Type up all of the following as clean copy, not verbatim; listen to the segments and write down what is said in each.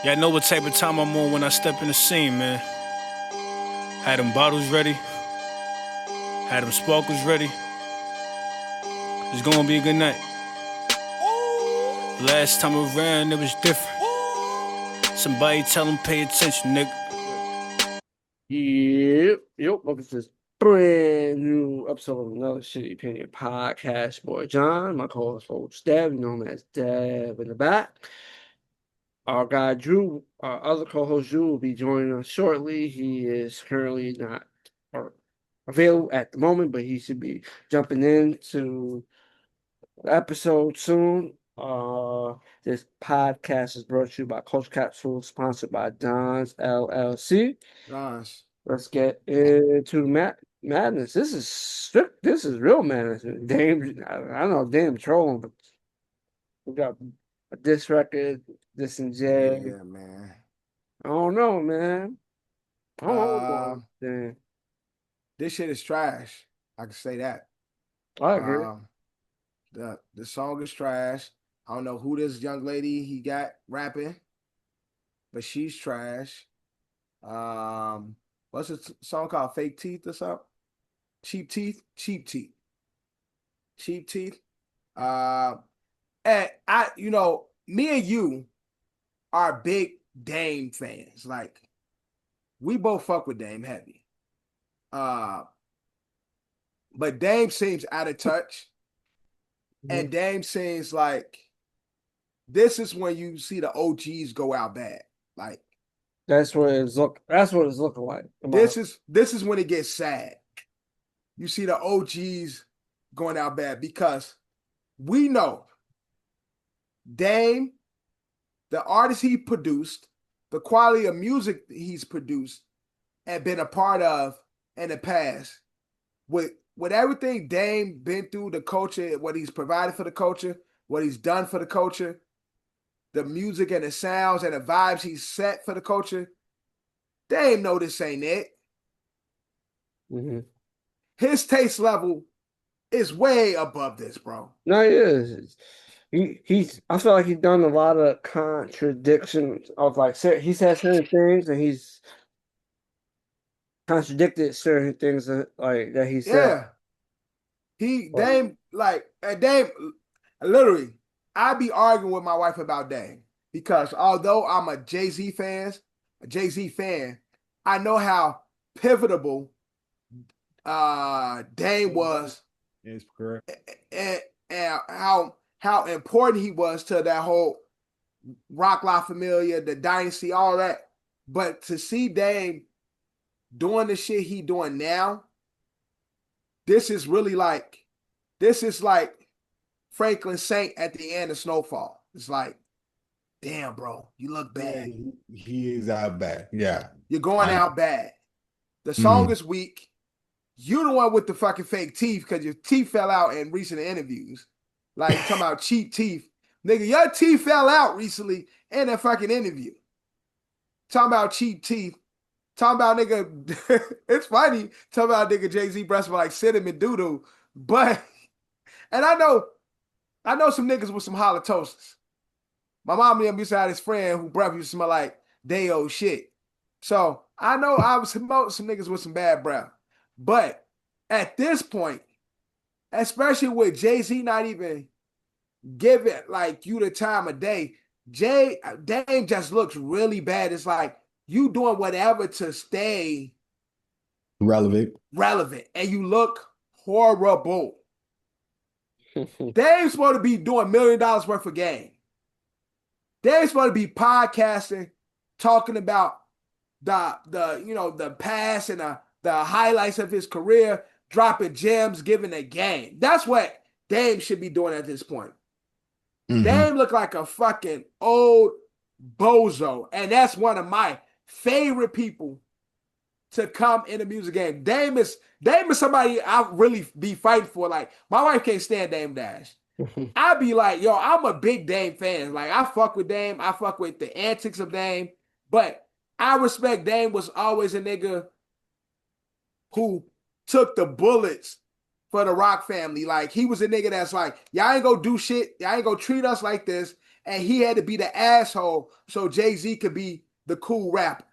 Yeah, I know what type of time I'm on when I step in the scene, man. Had them bottles ready, had them sparkles ready. It's gonna be a good night. Last time around, it was different. Somebody tell them pay attention, nigga. Yep. Welcome to this brand new episode of another Shitty Opinion podcast. Boy John, my co-host Folks Dev, known as Dev in the back. Our guy Drew, our other co-host Drew, will be joining us shortly. He is currently not available at the moment, but he should be jumping into the episode soon. This podcast is brought to you by Coach Capsule, sponsored by Don's LLC. Gosh. Let's get into madness. This is strict. This is real madness. Dame, I know Dame trolling, but we got a diss record, this and Jay. Yeah, man. I don't know, man. I don't know what's going Uh, on. Damn. this shit is trash. I can say that. I agree. Um, the song is trash. I don't know who this young lady he got rapping, but she's trash. What's the song called? Fake Teeth or something? Cheap Teeth? Cheap Teeth. Cheap Teeth. And me and you are big Dame fans. Like, we both fuck with Dame heavy. But Dame seems out of touch. And Dame seems like this is when you see the OGs go out bad. Like That's what it's looking like. this is when it gets sad. You see the OGs going out bad because we know Dame, the artist he produced, the quality of music he's produced and been a part of in the past, with everything Dame been through, the culture, what he's provided for the culture, what he's done for the culture, the music and the sounds and the vibes he's set for the culture, Dame know this ain't it. Mm-hmm. His taste level is way above this, bro. No, he is. He's. I feel like he's done a lot of contradictions of like he said certain things and he's contradicted certain things that he said. Yeah. Dame literally, I be arguing with my wife about Dame because although I'm a Jay-Z fan, I know how pivotal Dame was. Yes, correct. And how important he was to that whole Rock La Familia, the dynasty, all that. But to see Dame doing the shit he doing now, this is like Franklin Saint at the end of Snowfall. It's like, damn, bro, you look bad. Yeah, he is out bad. Yeah. You're going out bad. The song is weak. You the one with the fucking fake teeth because your teeth fell out in recent interviews. Like, talking about cheap teeth. Nigga, your teeth fell out recently in that fucking interview. Talking about cheap teeth. Talking about nigga, it's funny. Talking about nigga Jay-Z breasts were like cinnamon doodle. But, and I know some niggas with some halitosis. My mom used to have this friend who breath used to smell like day old shit. So I know I was some niggas with some bad breath. But at this point, especially with Jay-Z not even giving like you the time of day, Dame just looks really bad. It's like you doing whatever to stay relevant, and you look horrible. Dame's supposed to be doing $1 million worth of game. Dame's supposed to be podcasting, talking about the past and the highlights of his career, dropping gems, giving a game. That's what Dame should be doing at this point. Dame look like a fucking old bozo, and that's one of my favorite people to come in the music game. Dame is somebody I really be fighting for. Like, my wife can't stand Dame Dash. I be like, yo, I'm a big Dame fan. Like, I fuck with Dame. I fuck with the antics of Dame. But I respect Dame was always a nigga who took the bullets for the Rock family. Like, he was a nigga that's like, y'all ain't gonna do shit. Y'all ain't gonna treat us like this. and he had to be the asshole so Jay-Z could be the cool rapper.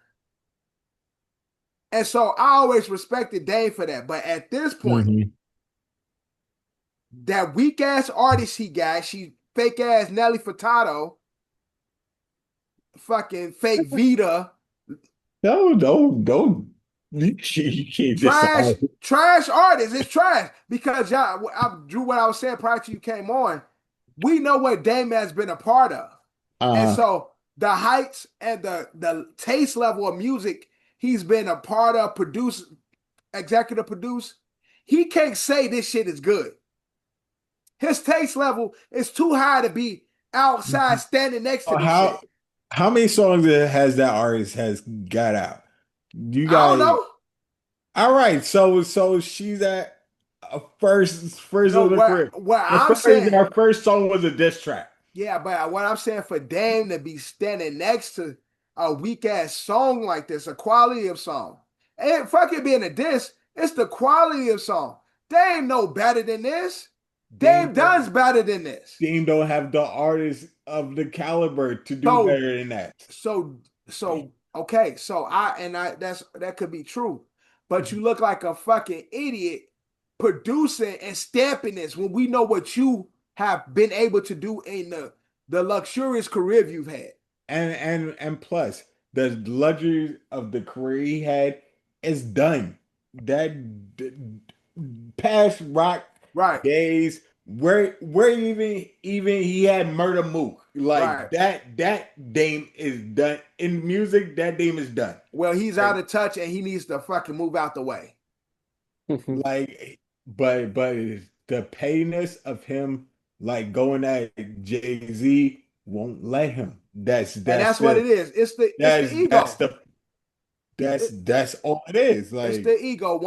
And so I always respected Dame for that. But at this point, that weak ass artist he got, she fake ass Nelly Furtado, fucking fake Vita. Don't. You can't just Trash artist. It's trash because y'all. Drew, what I was saying prior to you came on. We know what Dame has been a part of, and so the heights and the taste level of music he's been a part of, executive produce. He can't say this shit is good. His taste level is too high to be outside standing next to this shit. How many songs has that artist has got out? You guys, I don't know. All right, so she's at a first of the career. What I'm saying, our first song was a diss track. Yeah, but what I'm saying for Dame to be standing next to a weak ass song like this, a quality of song, and fuck it being a diss, it's the quality of song. Dame know better than this. Dame does better than this. Dame don't have the artists of the caliber to do better than that. So okay, so that could be true, but you look like a fucking idiot producing and stamping this when we know what you have been able to do in the luxurious career you've had. And plus the luxury of the career he had is done. That past rock days where even he had Murder Mook. Like that Dame is done. In music, that Dame is done. Well, he's out of touch and he needs to fucking move out the way. Like, but the pettiness of him like going at Jay-Z won't let him. That's what it is. It's the ego. That's all it is. Like, it's the ego.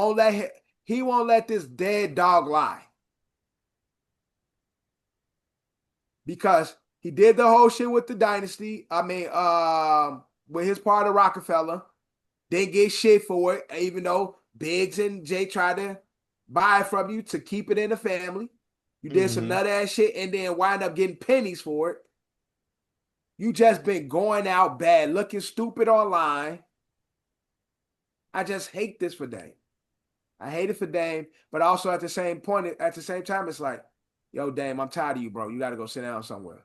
He won't let this dead dog lie. Because he did the whole shit with the dynasty. I mean, with his part of Rockefeller. Didn't get shit for it, even though Biggs and Jay tried to buy it from you to keep it in the family. You did some nut ass shit and then wind up getting pennies for it. You just been going out bad, looking stupid online. I just hate this for Dame. I hate it for Dame, but also at the same time, it's like, yo, Dame, I'm tired of you, bro. You got to go sit down somewhere.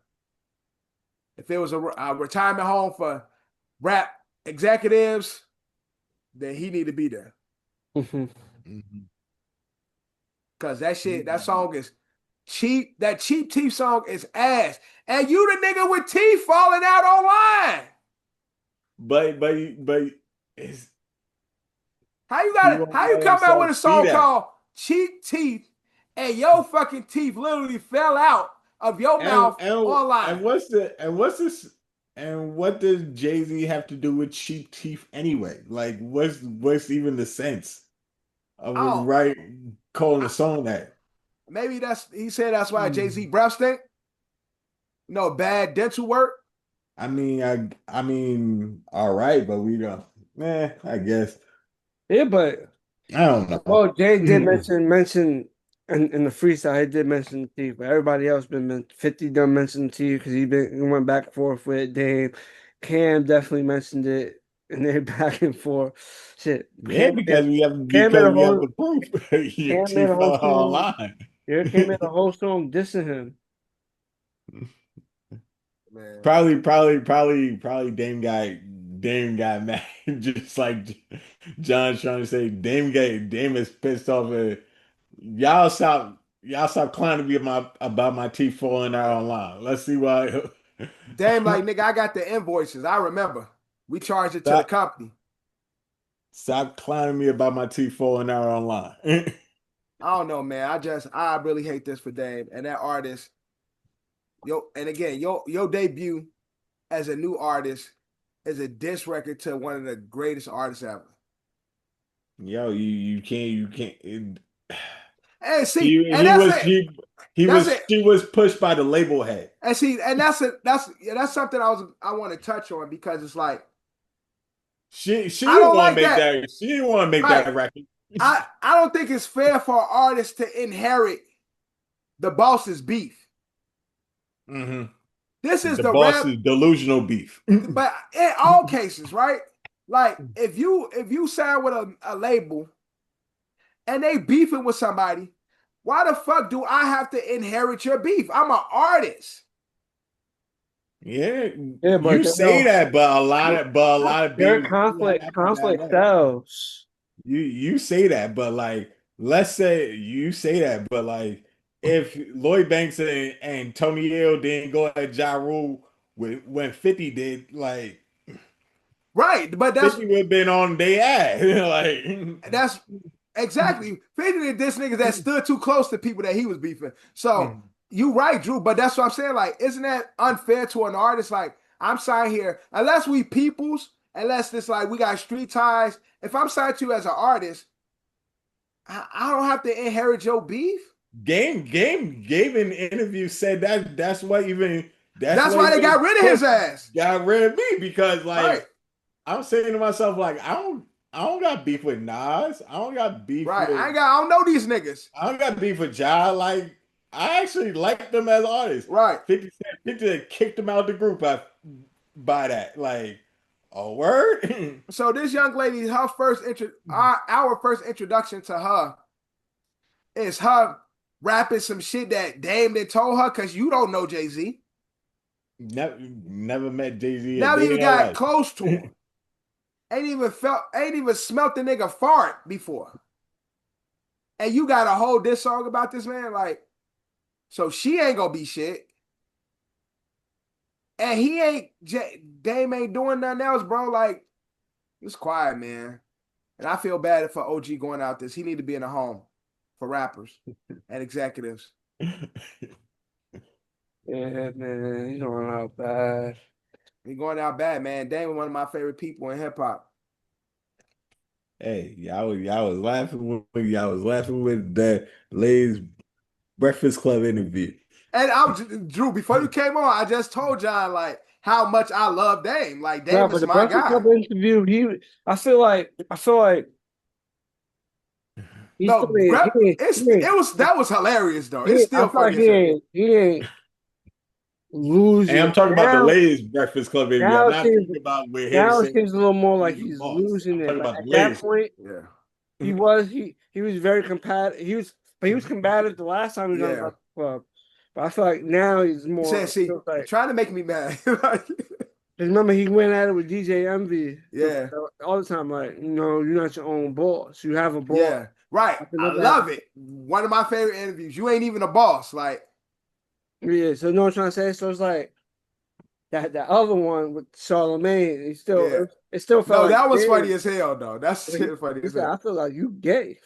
If it was a retirement home for rap executives, then he need to be there. Because that shit, that song is cheap. That Cheap Teeth song is ass. And you the nigga with teeth falling out online. But it's how you come out with a song called Cheap Teeth and your fucking teeth literally fell out of your mouth online? And what does Jay-Z have to do with Cheap Teeth anyway? Like, what's even the sense of calling a song that? Maybe he said that's why Jay-Z breath stink. No bad dental work. I mean, all right, but we don't. I guess. Yeah, but I don't know. Well, Jay did mention in the freestyle, he did mention teeth, but everybody else been 50 done mentioned teeth because he went back and forth with Dame. Cam definitely mentioned it, and they're back and forth. Shit. Yeah, because we have the proof. Your teeth fell online. Yeah, Cam made a whole song dissing him. Man. Probably Dame got mad, just like John's trying to say. Dame is pissed off. Y'all stop clowning to be about my teeth falling out online. Let's see why. Dame, like, nigga, I got the invoices. I remember. We charged it to the company. Stop clowning me about my teeth falling out online. I don't know, man. I really hate this for Dame and that artist. And again, your debut as a new artist is a diss record to one of the greatest artists ever. Yo, you can't. And see, he was pushed by the label head. And see, and that's something I want to touch on because it's like she didn't want to make that. She didn't want to make that record. I don't think it's fair for an artist to inherit the boss's beef. This is The the boss rap, is delusional beef. but in all cases, right? Like if you sign with a label and they beefing with somebody, why the fuck do I have to inherit your beef? I'm an artist. Yeah, Yeah, but you say that, but a lot of their beefs do happen that conflict way. sells. You say that, but like, let's say you say that, but like, if Lloyd Banks and Tony Hill didn't go at Ja Rule when 50 did, like Right, but 50 would have been on their ass. that's exactly 50 did this niggas that stood too close to people that he was beefing. So you right, Drew, but that's what I'm saying. Like, isn't that unfair to an artist? Like, I'm signed here, unless we peoples, unless it's like we got street ties. If I'm signed to you as an artist, I don't have to inherit your beef. Game gave an interview said that's what even That's why they got rid of his ass. got rid of me because like Right, I'm saying to myself like I don't got beef with Nas. I don't got beef right. with I don't know these niggas. I don't got beef with Ja. Like I actually like them as artists. Right. 50 kicked them out the group by that. Like a word. So this young lady, her our first introduction to her is her rapping some shit that Dame did told her because you don't know Jay-Z. Never met Jay-Z. Never even got close to him. Ain't even smelt the nigga fart before. And you got a whole diss song about this man, like, so she ain't gonna be shit. And Dame ain't doing nothing else, bro. Like, it's quiet, man. And I feel bad for OG going out this. He need to be in a home for rappers and executives. Yeah, man, he's going out bad. He going out bad, man. Dame was one of my favorite people in hip hop. Hey, y'all was laughing with that Lay's Breakfast Club interview. And Drew, before you came on, I just told John like how much I love Dame. Like Dame But is the my Breakfast guy. Club interview, I feel like he No, still ain't, that was hilarious though. It's I still feel like funny as hell. he ain't And losing I'm talking about the now. Lay's Breakfast Club interview. I'm Now it not seems talking about with him now it saying seems a little more like he's the he's boss. losing I'm it. talking But about at the that Lay's. point, Yeah. he was very combative. He was combative the last time he was on the Breakfast Club. But I feel like now he's He more. said, "See, Like, trying to make me mad." Like, remember, he went at it with DJ Envy. yeah, all the time. Like, you're not your own boss. You have a boss. yeah, right. I love it. One of my favorite interviews. You ain't even a boss. Like, yeah. So, you know what I'm trying to say? So it's like that other one with Charlamagne. It still felt no, like that was funny as hell, though. That's shit funny he as said, hell. "I feel like you gay."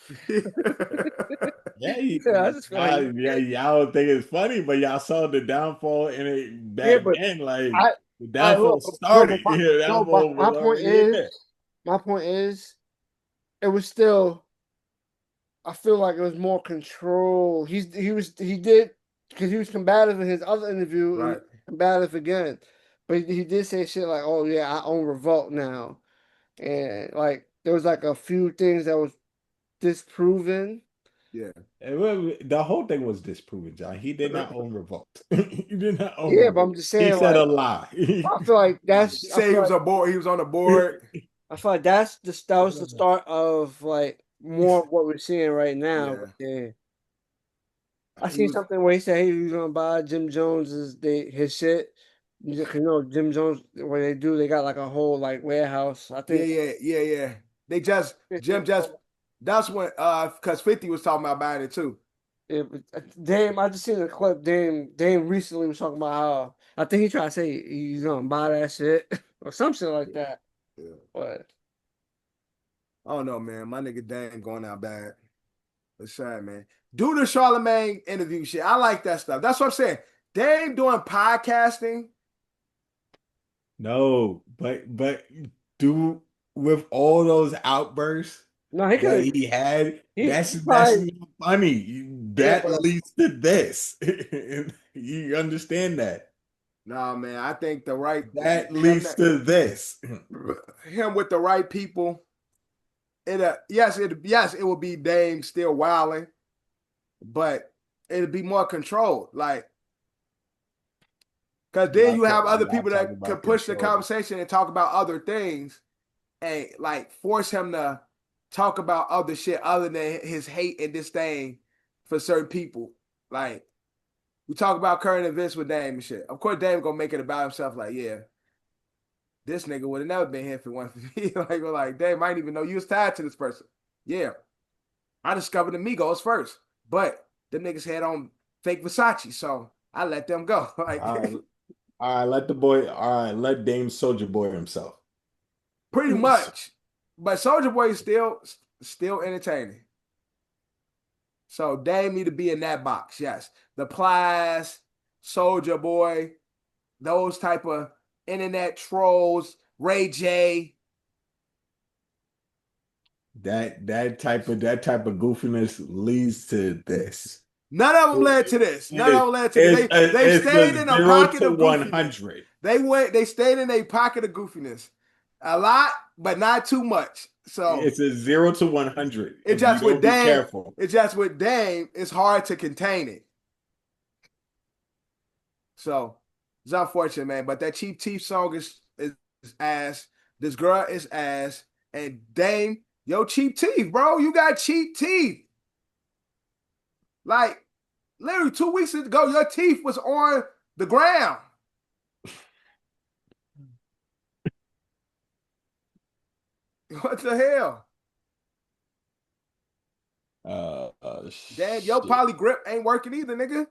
Yeah, I just feel like y'all don't think it's funny, but y'all saw the downfall in it back but then. Like I the I downfall look, no, started. but The no, but downfall was already in there. my point is, it was still. I feel like it was more control. He did because he was combative in his other interview and Right. combative again, but he did say shit like, "Oh yeah, I own Revolt now," and like there was like a few things that was disproven. Yeah. The whole thing was disproven, John. He did not own Revolt. He did not own Yeah, but Revolt. I'm just He saying said like a lie. I feel like He said he was on board. He was on the board. I feel like that was the start of like more of what we're seeing right now. Yeah. I He seen was. something where he said he was gonna buy Jim Jones's his shit. Jim Jones, what they got like a whole like warehouse. I think Yeah. They just Jim just. That's when because 50 was talking about buying it too. Dame, I just seen a clip. Dame recently was talking about how I think he tried to say he's gonna buy that shit or some shit like that. Yeah. But I don't know, man. My nigga Dame going out bad. It's sad, man. Do the Charlamagne interview shit. I like that stuff. That's what I'm saying. Dame doing podcasting. No, but do with all those outbursts no, he that could. he had, He that's probably not funny. yeah, That leads to this. You understand that? Nah, man. I think the right That leads to this. him with the right people. Yes, it will be Dame still wilding, but it'll be more controlled. Like, Because then you have other Y'all people talking that can about push the control. conversation and talk about other things and like force him to talk about other shit other than his hate and disdain for certain people. Like, we talk about current events with Dame and shit. Of course, Dame gonna make it about himself. Like, yeah, this nigga would have never been here if it wasn't for me. like, Dame, I didn't even know you was tied to this person. Yeah, I discovered the Migos first, but them niggas had on fake Versace, so I let them go. Like, All right, let Dame Soldier Boy himself. pretty much. But Soldier Boy is still entertaining. So Dame need to be in that box. Yes, the Plies, Soldier Boy, those type of internet trolls, Ray J. That type of goofiness leads to this. None of them led to this. None of them led to this. They It's stayed in a 0 pocket to of goofiness. 100. They stayed in a pocket of goofiness. A lot, but not too much. So It's a 0 to 100. it's If just you with don't be Dame. careful. It's just with Dame. It's hard to contain it. So it's unfortunate, man. But that Chief Teeth song is ass. This girl is ass. And Dame, yo, cheap teeth, bro. You got cheap teeth. Like, literally 2 weeks ago, your teeth was on the ground. What the hell? Dad, your Shit. poly grip ain't working either, nigga.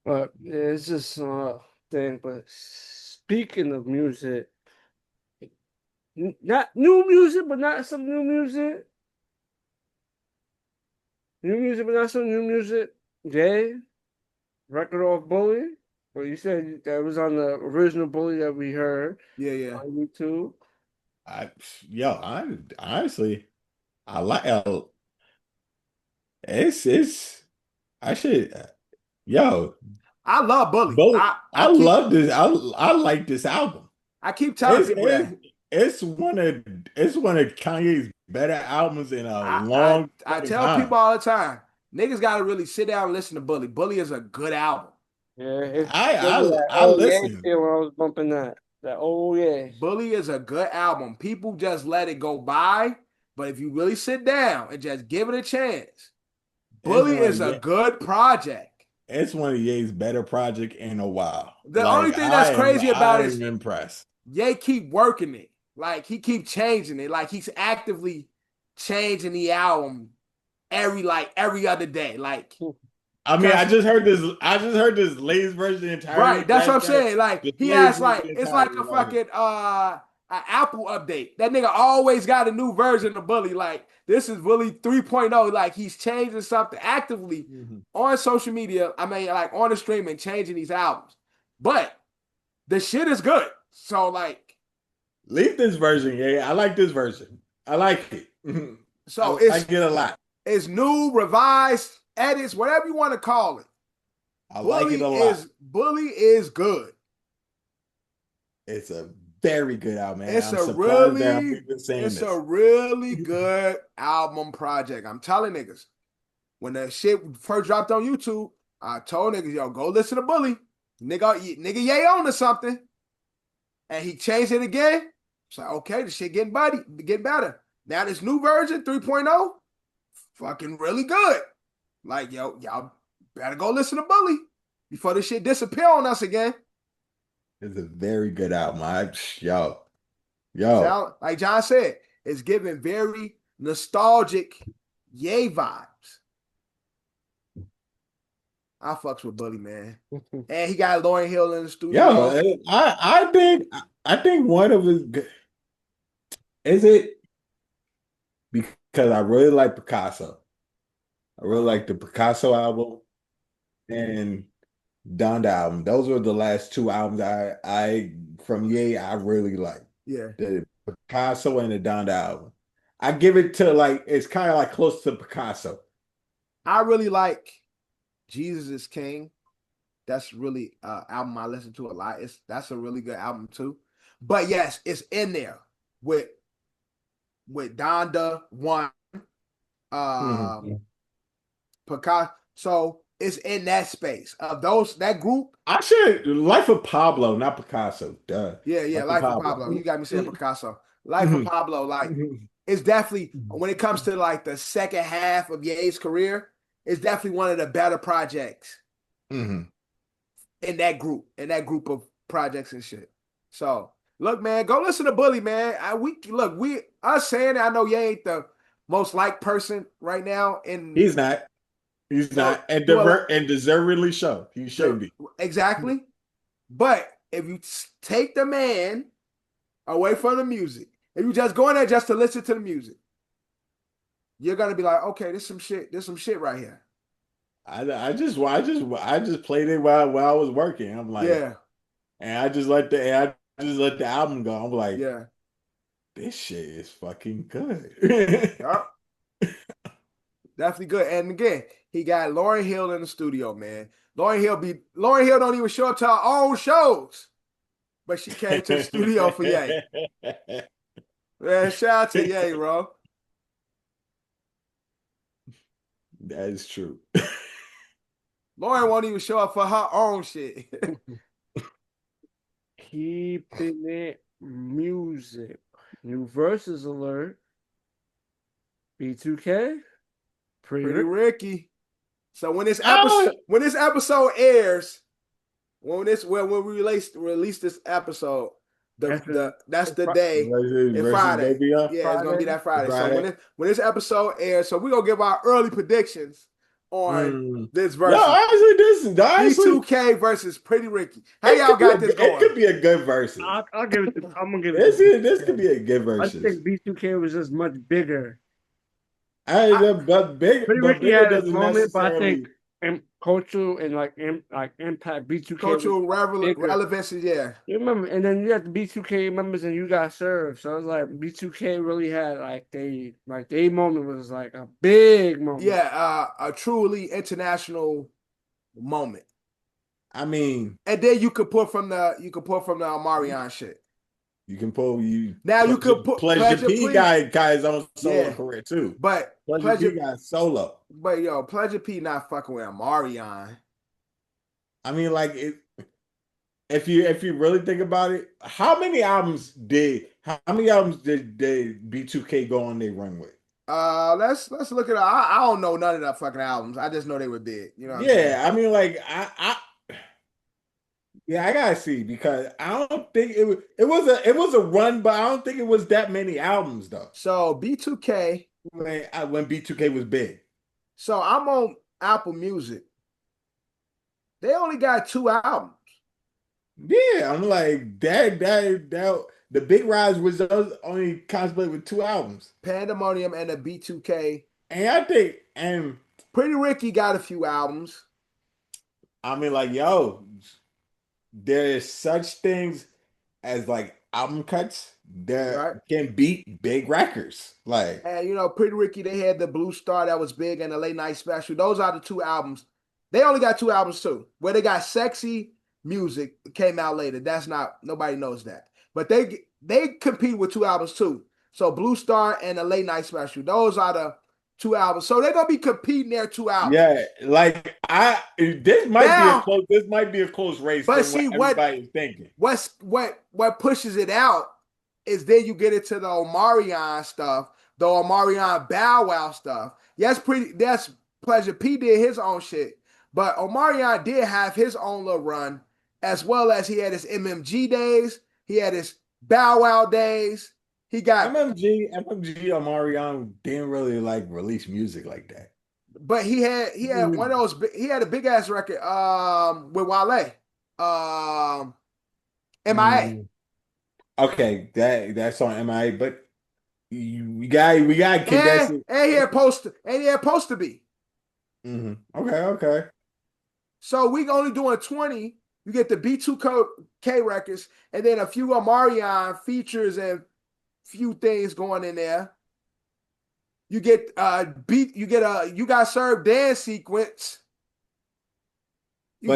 But yeah, it's just thing. But speaking of music, not new music, but not some new music. New music, but not some new music. Jay, record off Bully. Well, you said that was on the original Bully that we heard Yeah. on YouTube. I honestly, I like it's I should yo I love Bully. Bully. I keep, love this. I like this album. I keep telling people that. It's one of Kanye's better albums in a long I tell time. people all the time, niggas gotta really sit down and listen to Bully. Bully is a good album. Yeah, I listen. Yeah, when I was bumping that. Oh yeah. Bully is a good album. People just let it go by, but if you really sit down and just give it a chance, Bully is a good project. It's one of Ye's better project in a while. The only thing that's crazy about it is I'm impressed. Ye keep working it. Like, he keep changing it. Like, he's actively changing the album every other day. Like, I mean, I just heard this latest version entirely. Right, that's what I'm saying. Like, he has it's like a fucking an Apple update. That nigga always got a new version of Bully. Like, this is Bully 3.0. Like, he's changing something actively on social media. I mean, like, on the streaming, changing these albums. But the shit is good. So, like, leave this version, yeah. I like this version. I like it. So I get a lot. It's new, revised, edits, whatever you want to call it. I like it a lot. Bully is good. It's a very good album, man. It's a really good album project. I'm telling niggas. When that shit first dropped on YouTube, I told niggas, yo, go listen to Bully. Nigga Ye on to something. And he changed it again. It's like, okay, the shit getting better. Now this new version, 3.0, fucking really good. Like, yo, y'all better go listen to Bully before this shit disappear on us again. It's a very good album. Yo. Like John said, it's giving very nostalgic Ye vibes. I fucks with Bully, man. And he got Lauryn Hill in the studio. Yo, I think one of his is it because I really like Picasso. I really like the Picasso album and Donda album. Those were the last two albums I from Ye I really like. Yeah. The Picasso and the Donda album. I give it to it's kind of like close to Picasso. I really like Jesus is King. That's really album I listen to a lot. That's a really good album too. But yes, it's in there with Donda 1, Picasso. So is in that space of that group. I should Life of Pablo, not Picasso. Duh. Yeah, Life of Pablo. You got me saying Picasso. Life of Pablo, like it's definitely when it comes to like the second half of Ye's career, it's definitely one of the better projects in that group of projects and shit. So look, man, go listen to Bully, man. We us saying it, I know Ye ain't the most liked person right now. He's not. He's not, and deservedly so. He should be. Exactly. But if you take the man away from the music, if you just go in there just to listen to the music, you're gonna be like, okay, there's some shit right here. I just played it while I was working. I'm like, yeah, and I just let the album go. I'm like, yeah, this shit is fucking good. yep. Definitely good. And again, he got Lauryn Hill in the studio, man. Lauryn Hill don't even show up to her own shows, but she came to the studio for Ye. Man, shout out to Ye, bro. That is true. Lauryn won't even show up for her own shit. Keeping it music. New Versuz alert. B2K. Pretty Ricky. So when this episode airs, when we release this episode, that's the day. It's Friday. Yeah, it's gonna be that Friday. So when this episode airs, so we're gonna give our early predictions on this versus. No, honestly, B2K versus Pretty Ricky. How y'all got this going? It could be a good versus. I'll give it. I'm gonna give it. This could be a good versus. I think B2K was just much bigger. But Ricky had a moment, but I think cultural and like impact B2K. Cultural relevance, yeah. You remember, and then you had the B2K members and you got served. So it was like B2K really had they moment was like a big moment. Yeah, a truly international moment. I mean, and then you could put from the Omarion shit. You can pull you could put Pleasure P got his own solo career too. But Pleasure P got solo. But yo, Pleasure P not fucking with Omarion. I mean, like if you really think about it, how many albums did B2K go on their run with? Let's look at it. I don't know none of the fucking albums. I just know they were big. You know what I'm saying? I mean, like I gotta see because I don't think it was a run, but I don't think it was that many albums though. So B2K when B2K was big. So I'm on Apple Music. They only got 2 albums. Yeah, I'm like that. The Big Rise was only contemplated with 2 albums, Pandemonium and the B2K. And I think Pretty Ricky got a few albums. I mean, like there's such things as like album cuts that can beat big records. Like, and Pretty Ricky, they had the Blue Star that was big and the Late Night Special. Those are the 2 albums. They only got 2 albums too. Where they got Sexy Music came out later. That's not, nobody knows that. But they compete with 2 albums too. So Blue Star and the Late Night Special. Those are the 2 albums. So they're gonna be competing their 2 albums. Yeah, like this might be a close race. But see what everybody's thinking. What pushes it out is then you get into the Omarion stuff, the Omarion Bow Wow stuff. That's Pleasure P did his own shit, but Omarion did have his own little run, as well as he had his MMG days, he had his Bow Wow days. He got MMG Omarion didn't really like release music like that. But he had one of those. He had a big ass record with Wale, MIA. Okay, that's on MIA, but we got condense it. And he had supposed to be. Okay. So we only doing 20. You get the B2K records, and then a few Omarion features and few things going in there. You get You Got Served dance sequence. You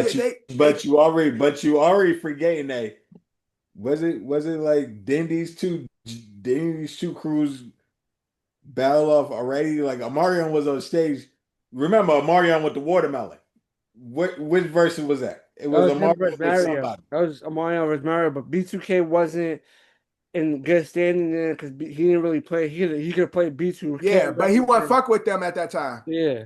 already forgetting that. Was it like didn't these two crews battle off already? Like Omarion was on stage. Remember Omarion with the watermelon. which version was that? It That was was him Amari versus with Mario. somebody. That was Mario versus Mario, but B2K wasn't in good standing there because he didn't really play. He could play B2K. Yeah, but he better wasn't than- fuck with them at that time. Yeah.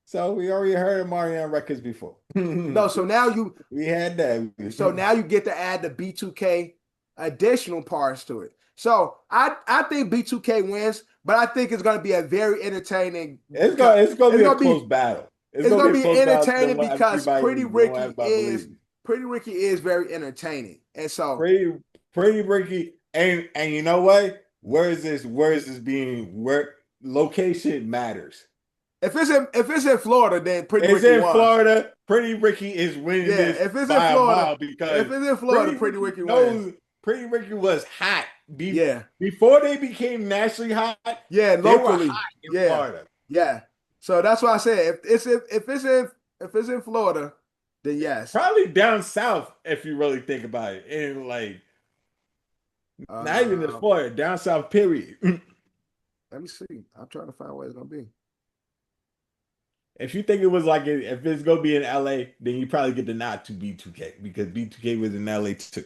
So we already heard of Mario records before. No, so now you We had that. so now you get to add the B2K additional parts to it. So I think B2K wins, but I think it's going to be a very entertaining. It's gonna be a close battle. It's going to be close battle. entertaining because Everybody Pretty Ricky is very entertaining, and so Pretty Ricky, and you know what? Where is this being? Where location matters. if it's in Florida, then Pretty It's Ricky in won. Florida. Pretty Ricky is winning Yeah, this if it's in by a Florida, mile because if it's in Florida, Pretty Ricky wins. Pretty Ricky was hot. Yeah. Before they became nationally hot, Yeah, they were locally. hot in Yeah. Florida. Yeah. So that's why I said if it's in Florida, then yes. Probably down south if you really think about it. And like not even in Florida, down south, period. Let me see. I'm trying to find where it's gonna be. If you think it was like if it's gonna be in LA, then you probably get the nod to B2K because B2K was in LA too.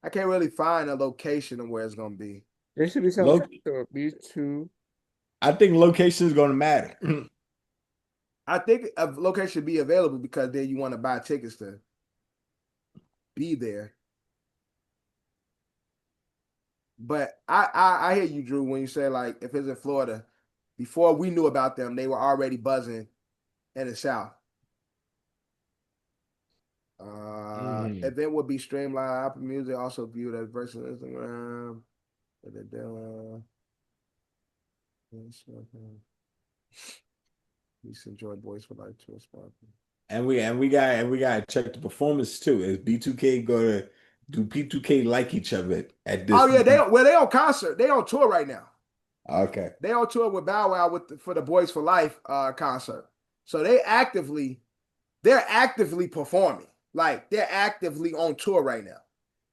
I can't really find a location of where it's gonna be. There should be some B2. I think location is gonna matter. I think a location should be available because then you want to buy tickets to be there. But I hear you, Drew, when you say like if it's in Florida, before we knew about them, they were already buzzing in the South. Event would be streamed live. Apple Music also viewed as versus Instagram. Please enjoy Boys for Life tour spot. And we gotta check the performance too. Is B2K gonna do B2K like each other at this? Oh yeah, they on concert. They on tour right now. Okay. They on tour with Bow Wow for the Boys for Life concert. So they're actively performing. Like they're actively on tour right now.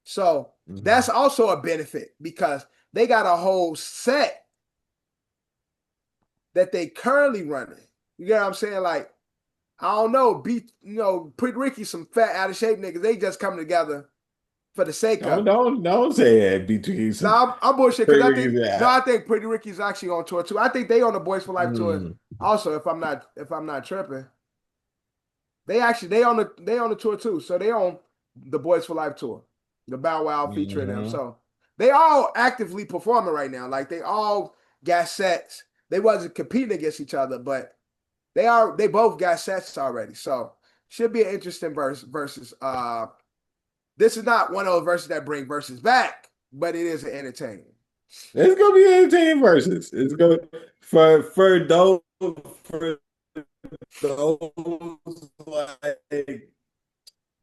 So that's also a benefit because they got a whole set that they currently running. You get what I'm saying? Like, I don't know, Pretty Ricky, some fat out of shape niggas, they just coming together for the sake of. Don't say that. B2K. No, I'm bullshit because I think Pretty Ricky's actually on tour too. I think they on the Boys for Life tour also. If I'm not tripping, they on the tour too. So they on the Boys for Life tour, the Bow Wow featuring them. So they all actively performing right now. Like they all got sets. They wasn't competing against each other, but they both got sets already. So should be an interesting versus. This is not one of those verses that bring verses back, but it is an entertaining. It's gonna be entertaining verses. It's gonna for those like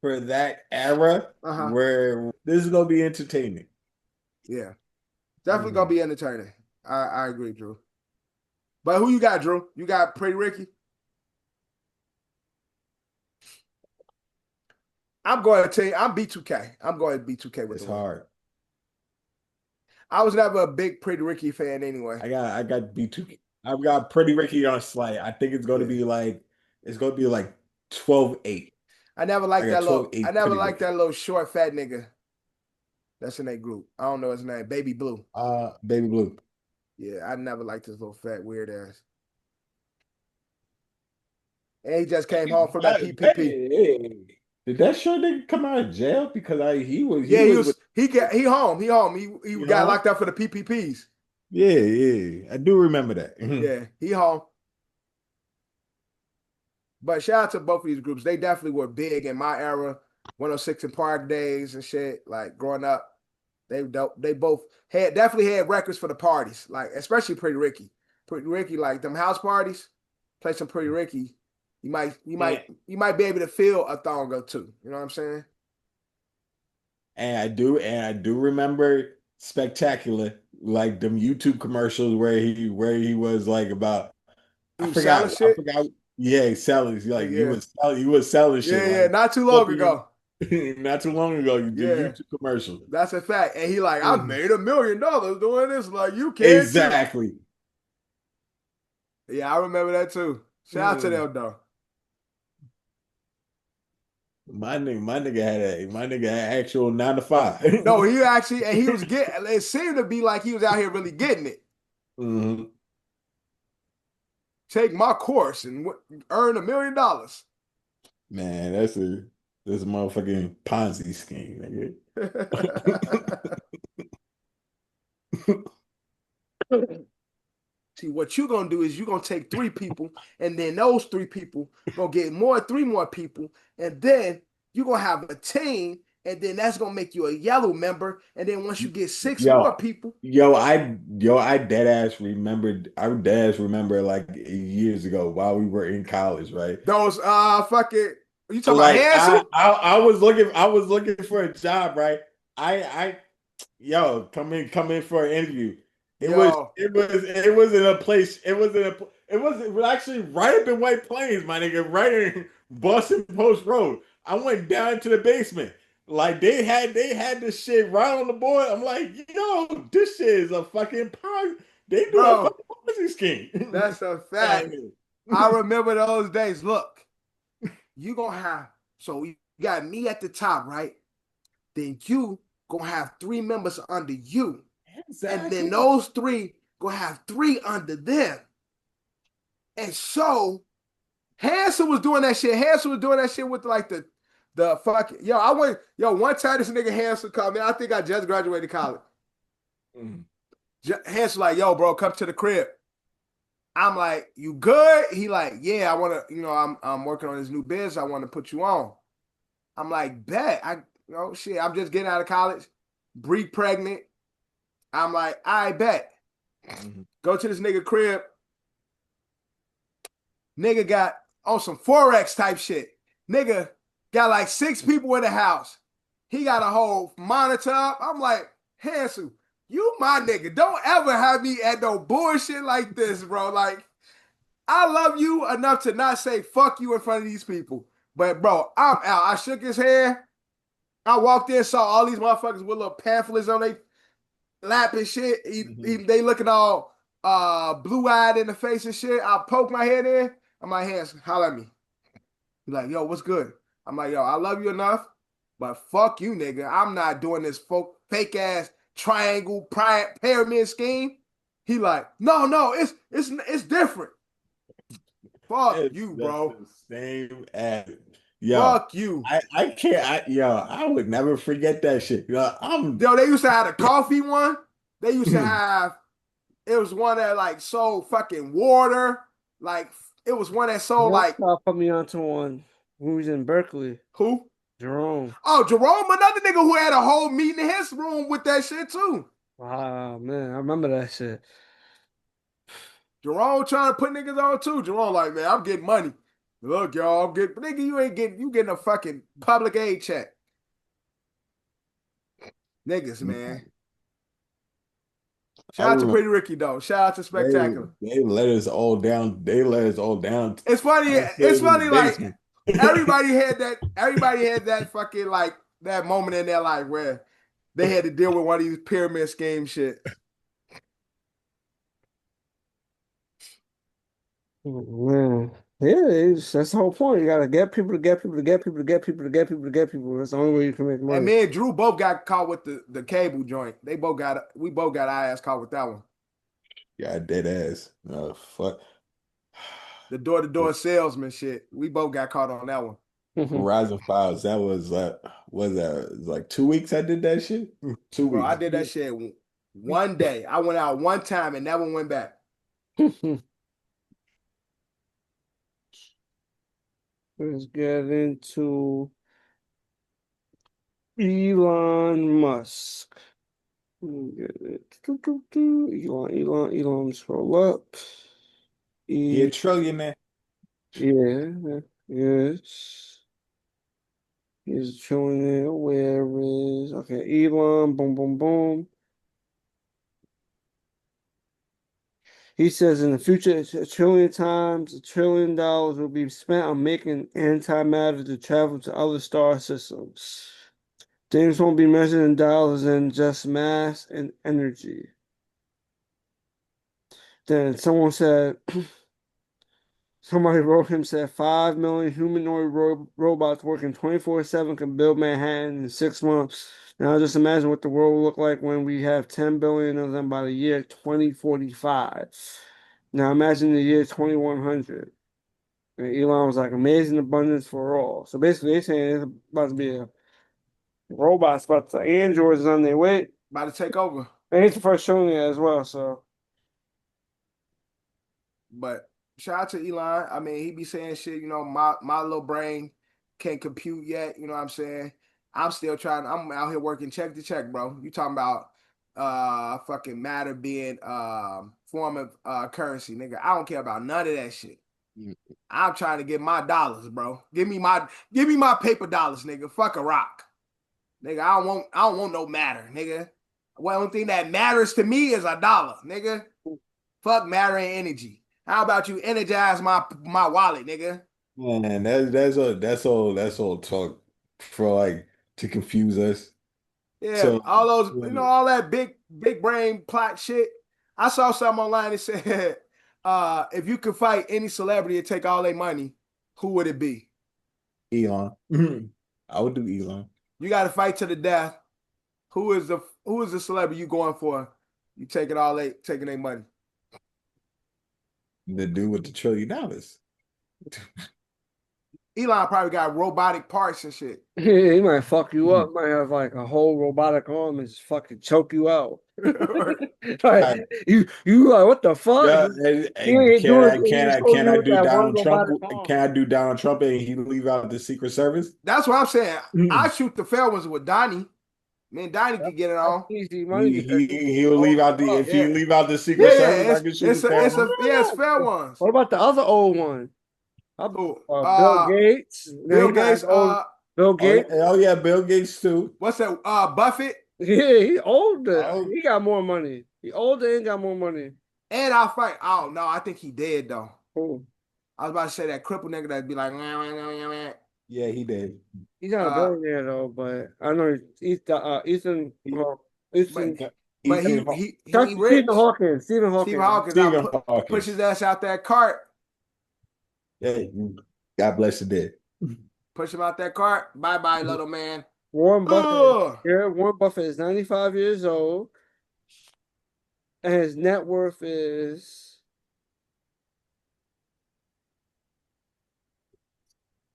for that era where this is gonna be entertaining. Yeah, definitely gonna be entertaining. I agree, Drew. But who you got, Drew? You got Pretty Ricky? I'm going to tell you, I'm B2K. I'm going B2K with it's hard. I was never a big Pretty Ricky fan anyway. I got B2K. I've got Pretty Ricky on slight. I think it's going to be like 12-8. I never liked that little short fat nigga. That's in that group. I don't know his name. Baby Blue. Baby Blue. Yeah, I never liked this little fat weird ass. And he just came home from that PPP. Hey. Did that short nigga come out of jail? Because he home. He got locked up for the PPPs. Yeah. I do remember that. Yeah, he home. But shout out to both of these groups. They definitely were big in my era, 106 and Park days and shit. Like growing up, they both definitely had records for the parties. Like especially Pretty Ricky. Pretty Ricky, like them house parties, play some Pretty Ricky. You might be able to feel a thong or two. You know what I'm saying? And I do remember Spectacular, like them YouTube commercials where he was like about I forgot. Yeah, selling like he was selling shit. Yeah, like, not too long ago. Not too long ago, you did YouTube commercials. That's a fact. And he like, I made $1 million doing this. Like you can't exactly. Yeah, I remember that too. Shout out to them though. My nigga had actual 9 to 5. No, he actually, and he was getting. It seemed to be like he was out here really getting it. Mhm. Take my course and earn $1 million. Man, this motherfucking Ponzi scheme, nigga. See, what you're gonna do is you're gonna take 3 people, and then those 3 people gonna get 3 more people, and then you're gonna have a team, and then that's gonna make you a yellow member, and then once you get 6 more Yo, people, I dead ass remember like years ago while we were in college, right? those fucking you talking about Like Hansel? I was looking for a job, right? I yo, come in for an interview. It was Yo, it was it was in a place. It was actually right up in White Plains, my nigga, right in Boston Post Road. I went down to the basement. Like they had this shit right on the board. I'm like, yo, this shit is a fucking pie. They do a bro, fucking Ponzi scheme. that's a Out fact. here. I remember those days. Look, you gonna have so you got me at the top, right? Then you gonna have 3 members under you. And then Exactly. those 3 gonna have 3 under them. And so Hanson was doing that shit. Hanson was doing that shit with like the fucking one time this nigga Hanson called me. I think I just graduated college. Mm. Hanson like, yo, bro, come to the crib. I'm like, you good? He like, yeah, I wanna, I'm working on this new biz. I want to put you on. I'm like, bet. Shit, I'm just getting out of college. Bree pregnant. I'm like, I bet. Mhm. Go to this nigga crib. Nigga got on some Forex type shit. Nigga got like 6 people in the house. He got a whole monitor up. I'm like, Hansel, you my nigga. Don't ever have me at no bullshit like this, bro. Like, I love you enough to not say fuck you in front of these people. But, bro, I'm out. I shook his hand. I walked in, saw all these motherfuckers with little pamphlets on their lap and shit. They looking all blue-eyed in the face and shit. I poke my head in. I'm like, hands, holler at me. He's like, yo, what's good? I'm like, yo, I love you enough, but fuck you, nigga. I'm not doing this fake ass triangle pyramid scheme. He like, no, it's different. Fuck you, That's bro. the same as yo. Fuck you. I can't. I would never forget that shit. Yo, they used to have a coffee one. They used to have, it was one that like sold fucking water. Like, it was one that sold like, Put me onto one who was in Berkeley. who? Jerome. Oh, Jerome, another nigga who had a whole meeting in his room with that shit too. Wow, man, I remember that shit. Jerome trying to put niggas on too. Jerome like, man, I'm getting money. Look, y'all, nigga, you getting a fucking public aid check. Niggas, man. I Shout out to remember Pretty Ricky though. Shout out to Spectacular. they let us all down. They let us all down. It's funny. It's In the funny. Like basement. everybody had that. Everybody had that fucking like that moment in their life where they had to deal with one of these pyramid scheme shit. Man, yeah, that's the whole point. You gotta get people to get people to get people to get people to get people to get people. That's the only way you can make And money. me and Drew both got caught with the cable joint. We both got our ass caught with that one. Yeah, dead ass. Oh fuck. The door-to-door salesman shit. We both got caught on that one. Horizon Files. That was that? It was like 2 weeks. I did that shit. 2 weeks. Bro, I did that shit one day. I went out one time and never went back. Let's get into Elon Musk. Elon, scroll up. He a trillionaire. Yeah, yes. He's showing it. Where is okay? Elon, boom, boom, boom. He says in the future, $1 trillion will be spent on making antimatter to travel to other star systems. Things won't be measured in dollars and just mass and energy. Then someone said, Somebody wrote him, said 5 million humanoid robots working 24/7 can build Manhattan in 6 months. Now just imagine what the world will look like when we have 10 billion of them by the year 2045. Now imagine the year 2100. And Elon was like, amazing abundance for all. So basically, they're saying it's about to be a robots, but the androids is on their way. About to take over. And he's the first showing it as well, so. But shout out to Elon. I mean, he be saying shit, my little brain can't compute yet. You know what I'm saying? I'm still trying. I'm out here working check to check, bro. You talking about fucking matter being form of currency, nigga. I don't care about none of that shit. I'm trying to get my dollars, bro. Give me my paper dollars, nigga. Fuck a rock. Nigga, I don't want no matter, nigga. The only thing that matters to me is a dollar, nigga. Fuck matter and energy. How about you energize my wallet, nigga? Man, that's all talk for like to confuse us. Yeah, So all those, all that big brain plot shit. I saw something online that said, if you could fight any celebrity and take all their money, who would it be? Elon. I would do Elon. You got to fight to the death. Who is the celebrity you going for? You taking their money? The dude with the $1 trillion. Elon probably got robotic parts and shit. Yeah, he might fuck you up. Might have like a whole robotic arm and just fucking choke you out. Like, you like, what the fuck? Yeah, can I do Donald Trump? Can I do Donald Trump and he leave out the Secret Service? That's what I'm saying. I shoot the fair ones with Donnie. Man, Donnie can get it on. Easy money. He'll leave out the if you leave out the Secret Service. I can shoot it's fair ones. What about the other old one? Bill Gates. Bill Gates. Bill Gates. Oh yeah, Bill Gates too. What's that? Buffett. Yeah, he older. He got more money. He older and got more money. And I'll fight. Oh no, I think he dead though. Who? I was about to say that crippled nigga that'd be like, nah. Yeah, he did. He's not a billionaire though, but I know Ethan. But he rich. Stephen Hawkins. Push his ass out that cart. Yeah, God bless the dead. Push him out that cart. Bye, little man. Warren Buffett. Warren Buffett is 95 years old, and his net worth is.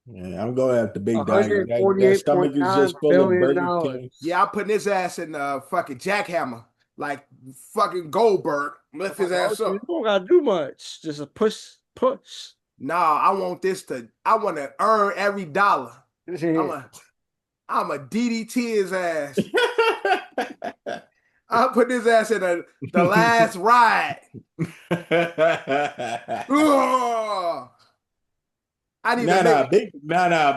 Yeah, I'm going after Big Daddy. That stomach is just full of Burger King. Yeah, I'm putting his ass in fucking jackhammer, like fucking Goldberg. Lift his ass up. You don't gotta do much. Just a push. Nah, I want to earn every dollar. I'm a DDT his ass. I'll put his ass in the last ride.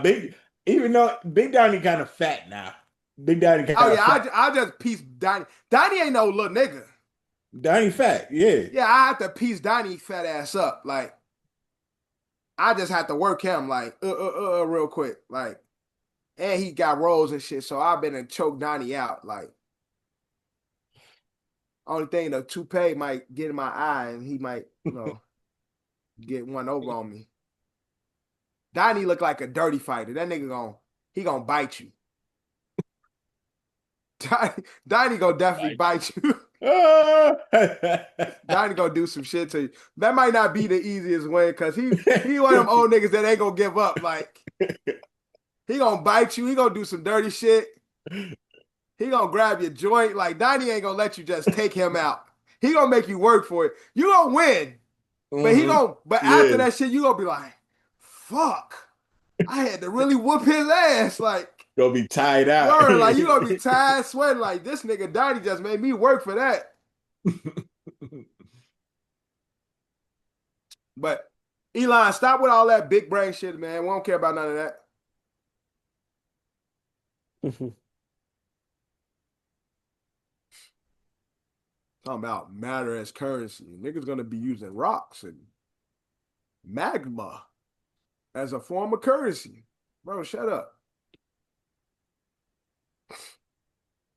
Big. Even though Big Donnie kind of fat now. Big Donnie kind of fat. I just piece Donnie. Donnie ain't no little nigga. Donnie fat, yeah. Yeah, I have to piece Donnie fat ass up. Like, I just have to work him like real quick. Like, and he got rolls and shit, so I've been to choke Donnie out. Like, only thing, the toupee might get in my eye and he might, get one over on me. Donnie look like a dirty fighter. That nigga gonna bite you. Donnie gonna definitely bite you. Donnie gonna do some shit to you. That might not be the easiest way because he one of them old niggas that ain't gonna give up. Like, he gonna bite you. He gonna do some dirty shit. He gonna grab your joint. Like, Donnie ain't gonna let you just take him out. He gonna make you work for it. You gonna win, but after that shit, you gonna be like, fuck, I had to really whoop his ass. Like, gonna be tired out. Like, you gonna be tired, sweating. Like, this nigga Donnie just made me work for that. But Elon, stop with all that big brain shit, man. We don't care about none of that. Talking about matter as currency. Niggas gonna be using rocks and magma as a form of currency. Bro, shut up.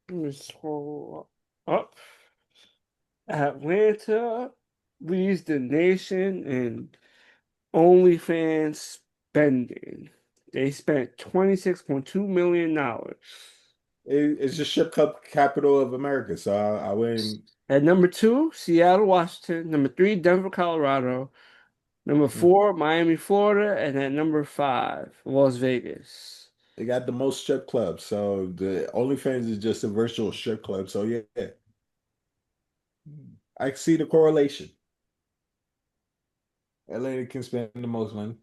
Let me scroll up. Atlanta leads the nation in OnlyFans spending. They spent $26.2 million. It's the strip club capital of America, so I wouldn't. At number 2, Seattle, Washington. Number 3, Denver, Colorado. Number 4, Miami, Florida. And at number 5, Las Vegas. They got the most strip clubs, so the OnlyFans is just a virtual strip club. So yeah, I see the correlation. Atlanta can spend the most money.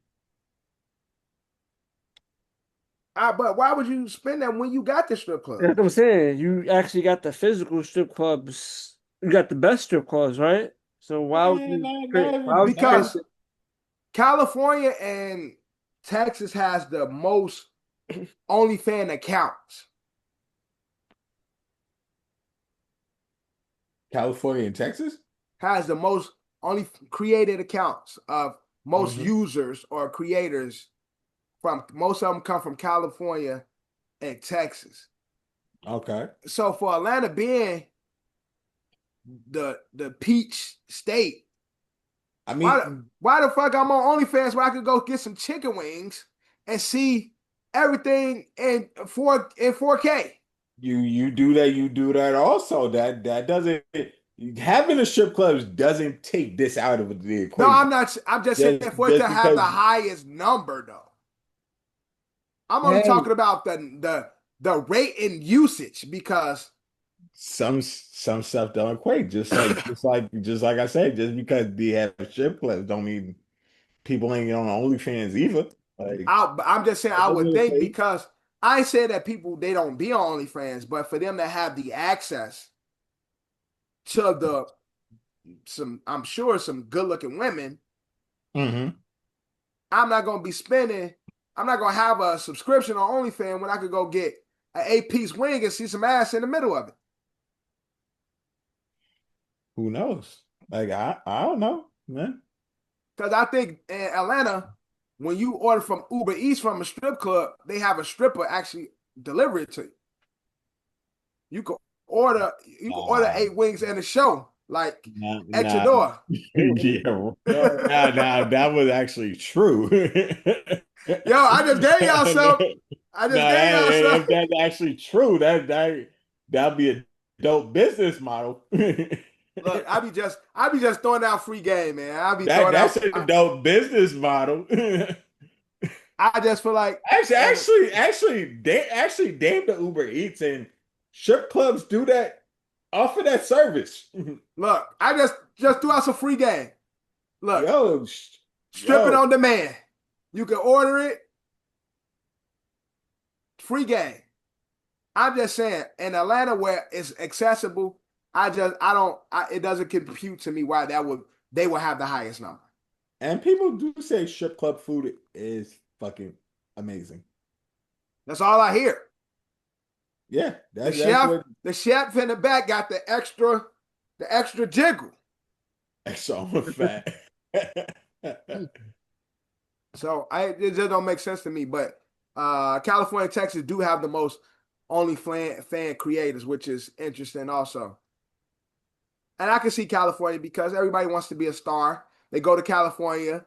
But why would you spend that when you got the strip club? That's what I'm saying. You actually got the physical strip clubs. You got the best strip clubs, right? So why would you Because California and Texas has the most OnlyFans accounts. California and Texas has the most only created accounts of most users or creators from most of them come from California and Texas. Okay. So for Atlanta being the peach state, I mean, why the fuck I'm on OnlyFans where I could go get some chicken wings and see everything in 4K? You do that. You do that also. That doesn't having a strip club doesn't take this out of the equation. No, I'm not. I'm just saying for it to have the highest number though. I'm only talking about the rate and usage because some stuff don't equate. Just like I said, just because they have strip clubs don't mean people ain't on OnlyFans either. Like, I'm just saying I would think because I say that people they don't be on OnlyFans, but for them to have the access to I'm sure some good looking women, I'm not gonna be spending. I'm not gonna have a subscription on OnlyFans when I could go get an 8-piece wing and see some ass in the middle of it. Who knows? Like I don't know, man. Because I think in Atlanta, when you order from Uber Eats from a strip club, they have a stripper actually deliver it to you. You can order 8 wings and a show like at your door. Yeah, now that was actually true. Yo, I just gave y'all some. If that's actually true, that'd be a dope business model. Look, I be just throwing out free game, man. That's a dope business model. I just feel like they damn the Uber Eats and strip clubs do that, offer that service. Look, I just threw out some free game. Look, stripping on demand. You can order it. Free game. I'm just saying, in Atlanta where it's accessible, it doesn't compute to me why they would have the highest number. And people do say strip club food is fucking amazing. That's all I hear. Yeah, the chef in the back got the extra jiggle. Extra on fat. So it just don't make sense to me. But California and Texas do have the most OnlyFans creators, which is interesting also. And I can see California because everybody wants to be a star. They go to California,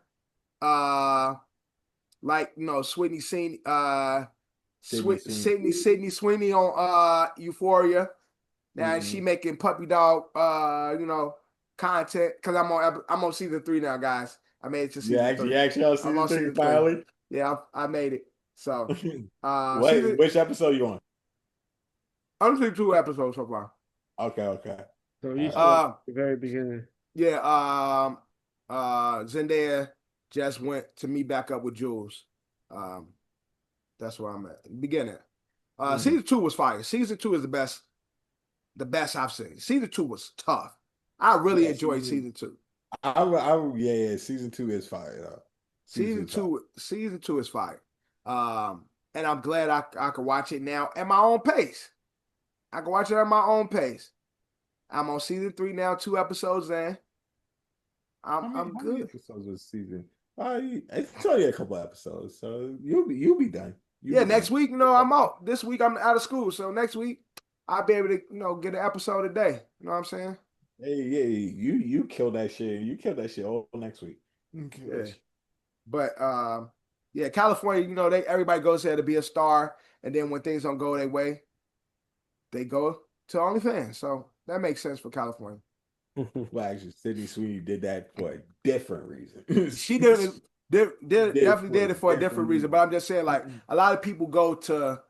Sydney Sweeney on Euphoria. Now she making puppy dog, content because I'm on season 3 now, guys. I made it to season 3. You actually on season 3 finally? Yeah, I made it. So, which episode you on? I'm seeing 2 episodes so far. Okay. So you saw the very beginning. Yeah, Zendaya just went to meet back up with Jules. That's where I'm at. Beginning. Season 2 was fire. Season 2 is the best I've seen. Season 2 was tough. I really enjoyed season 2. Yeah, season 2 is fire though. Season two is fire. And I'm glad I can watch it now at my own pace. I can watch it at my own pace. I'm on season 3 now, 2 episodes in. I'm good. How many episodes of season? It's only a couple episodes, so you'll be done. Next week, I'm out. This week I'm out of school, so next week I'll be able to, get an episode a day. You know what I'm saying? Hey, you kill that shit. You kill that shit all next week. Yeah. But yeah, California, you know, everybody goes there to be a star, and then when things don't go their way, they go to OnlyFans. So that makes sense for California. Well, actually, Sydney Sweeney did that for a different reason. She definitely did it for a different different reason. But I'm just saying, like, a lot of people go to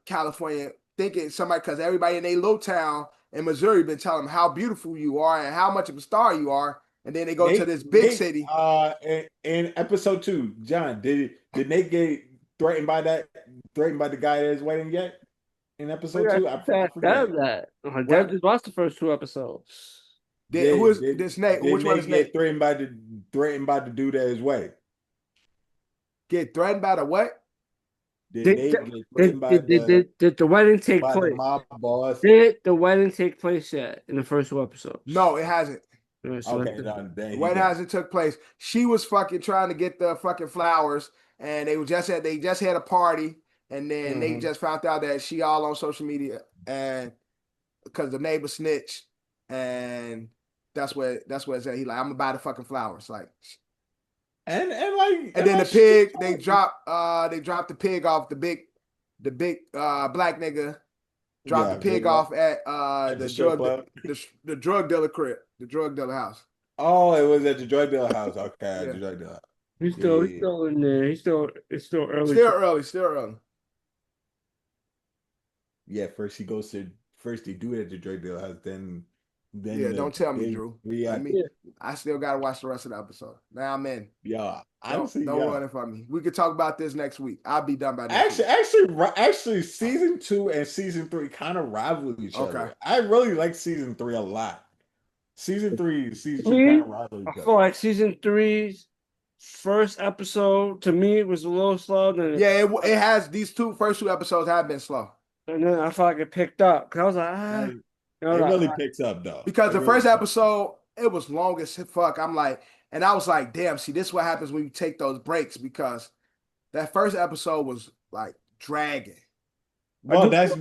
California thinking somebody, because everybody in their little town in Missouri been telling them how beautiful you are and how much of a star you are, and then they go to this big city. In episode 2, John, did Nate get threatened by the guy at his wedding yet? In episode 2, I forget. that. Deb just watched the first 2 episodes. Who is this Nate? Which one is Nate? Threatened by the dude at his wedding. Get threatened by the what? Did the wedding take place? Mob boss. Did the wedding take place yet in the first 2 episodes? No, it hasn't. Okay, the wedding hasn't took place. She was fucking trying to get the fucking flowers, and they just had a party, and then they just found out that she all on social media, and because the neighbor snitched, and that's what it said. He like, I'm gonna buy the fucking flowers, like. And then the pig, they dropped the pig off, the big black nigga dropped the pig off at the drug dealer crib, the drug dealer house. Oh, it was at the drug dealer house. Okay, the drug dealer house. He's still in there. It's still early. Still early. Yeah, first they do it at the drug dealer house, then don't tell me, Drew. I still gotta watch the rest of the episode. Now I'm in. Yeah, don't run it from me. We could talk about this next week. I'll be done by next week. Actually, season 2 and season 3 kind of rival each other. I really like season 3 a lot. Season 3 and season 2 kind of rival each other. I feel like season 3's first episode to me was a little slow. It has these first two episodes have been slow. And then I felt like it picked up because I was like, it really picks up though. Because the first episode, it was long as fuck. I was like, damn, see, this is what happens when you take those breaks, because that first episode was like dragging. Well, that's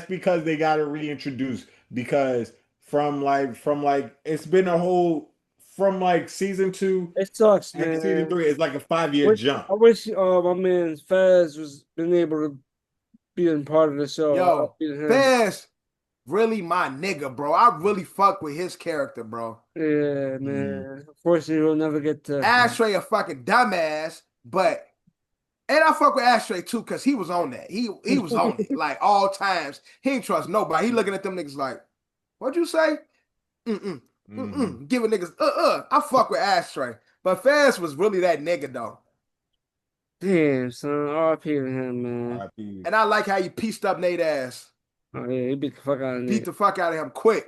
because they got to reintroduce, because from it's been a whole from like season 2. It sucks, man. Season 3 is like a 5-year jump. I wish my man Fez was been able to be a part of the show. Yo, Fez. Really my nigga, bro. I really fuck with his character, bro. Yeah, man. Unfortunately, we'll never get to Ashtray a fucking dumbass, and I fuck with Ashtray too, because he was on that. He was on it like all times. He ain't trust nobody. He looking at them niggas like, what'd you say? Giving niggas I fuck with Ashtray. But Faz was really that nigga though. Damn, son. RP to him, man. RP. And I like how you pieced up Nate ass. Oh yeah, he beat the fuck out of him. Beat the fuck out of him quick.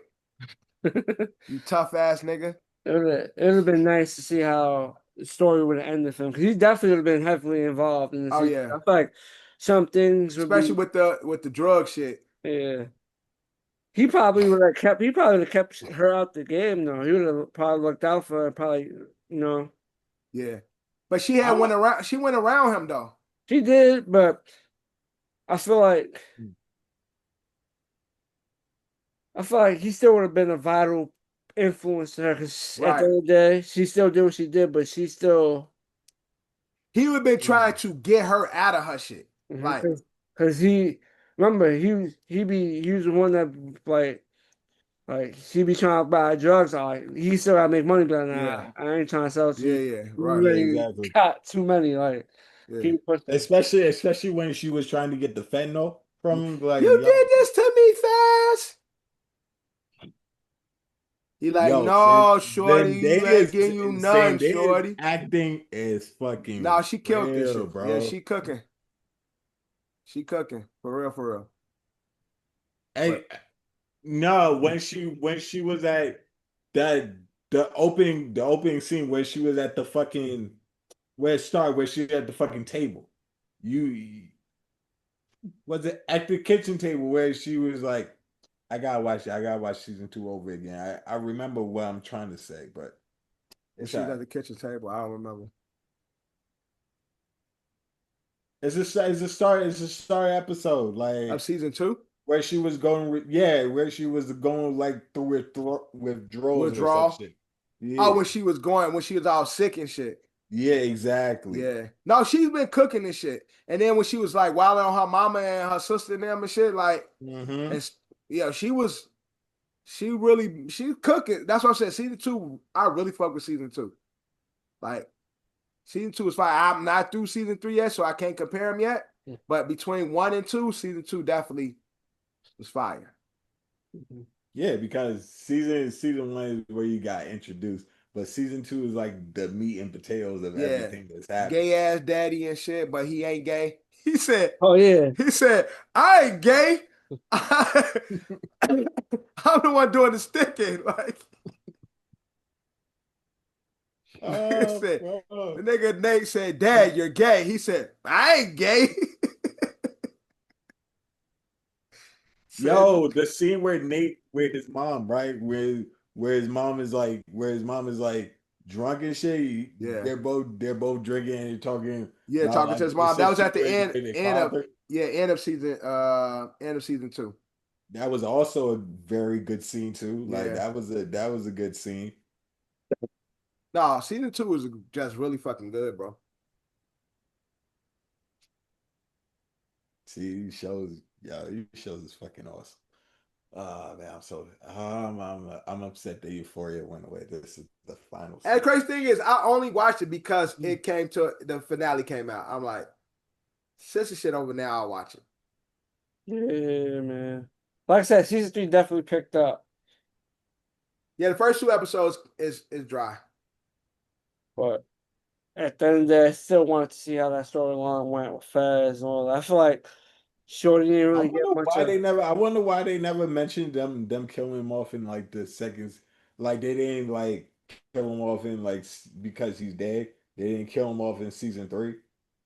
You tough ass nigga. It would have been nice to see how the story would have ended for him, because he definitely would have been heavily involved in this. Oh yeah, I feel like some things, especially with the drug shit. Yeah, he probably would have kept. He probably would have kept her out the game though. He would have probably looked out for her. Probably, Yeah, but she had went around. She went around him though. She did, but I feel like he still would have been a vital influence to her, because at the end of the day, she still did what she did, but she still. He would have been trying to get her out of her shit, like, because he was the one that like she be trying to buy drugs. Like, he still gotta make money, but I ain't trying to sell to you. Right. Got too many, like. Yeah. Especially when she was trying to get the fentanyl from, like, you did this to me, Fast. He like, no, shorty, you ain't getting you none, shorty. Acting is fucking. Nah, she killed this shit, bro. Yeah, she cooking. She cooking for real. Hey, no, when she was at the opening scene where she was at the fucking where she was at the fucking table. Was it at the kitchen table where she was like, I gotta watch season 2 over again. I remember what I'm trying to say, but she was at the kitchen table. I don't remember. It's a story episode, like, of season 2, where she was going like through withdrawals or some shit. Oh, Yeah. when she was all sick and shit. Yeah, exactly. Yeah. No, she's been cooking and shit. And then when she was like wilding on her mama and her sister and them and shit, like, and yeah, she cooking. That's what I said. Season 2, I really fuck with season 2. Like, season 2 is fine. I'm not through season 3 yet, so I can't compare them yet. But between 1 and 2, season 2 definitely was fire. Yeah, because season 1 is where you got introduced, but season 2 is like the meat and potatoes of everything that's happening. Gay ass daddy and shit, but he ain't gay. He said, Oh yeah. He said, I ain't gay. I'm the one doing the sticking. Like, the nigga Nate said, Dad, you're gay. He said, I ain't gay. Yo, the scene where Nate with his mom, right? Where his mom is like drunk and shit. Yeah. They're both drinking and talking. Yeah, about, talking like, to his mom. That was at the end of father. end of season 2. That was also a very good scene too. Like Yeah. that was a good scene. No, season 2 was just really fucking good, bro. See, these shows is fucking awesome. Man, I'm upset that Euphoria went away. This is the final. And the crazy thing is, I only watched it because it came to the finale came out. I'm like, since the shit over now, I'll watch it. Yeah, man. Like I said, season 3 definitely picked up. Yeah, the first 2 episodes is dry. But at the end of the day, I still wanted to see how that storyline went with Fez and all that. I feel like Shorty didn't really get much of. I wonder why they never mentioned them killing him off in like the seconds. Like they didn't like kill him off in like because he's dead. They didn't kill him off in season 3.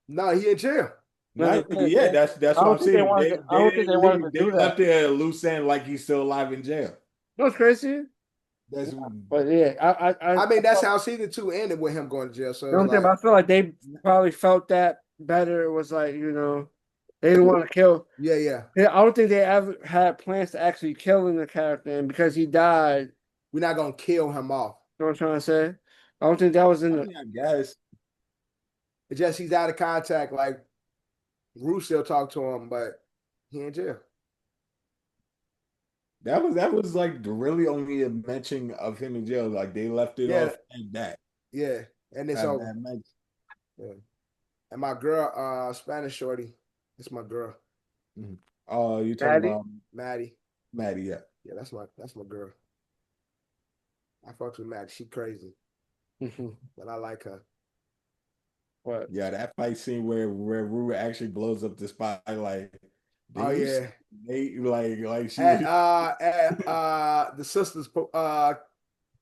No, he in jail. Not, yeah, that's I what don't I'm think they saying. wanted. I don't think they wanted to They do left that. it a loose end like he's still alive in jail. You know what's crazy? That's But yeah, I mean, that's how season 2 ended with him going to jail. So you know, like, I feel like they probably felt that better. It was like, they didn't want to kill. yeah. I don't think they ever had plans to actually killing the character, and because he died, We're not gonna kill him off. you know what I'm trying to say? I don't think that was in I the. mean, I guess. It's just he's out of contact. Like, Ruth still talk to him, but he in jail. That was like the really only a mention of him in jail. Like they left it off at that. Yeah, and it's over. Yeah. And my girl, Spanish shorty, it's my girl. Oh, you talking about Maddie? Maddie, yeah. Yeah, that's my girl. I fucks with Maddie. She crazy, but I like her. What? Yeah, that fight scene where Rue actually blows up the spotlight. Oh yeah, they like she at the sisters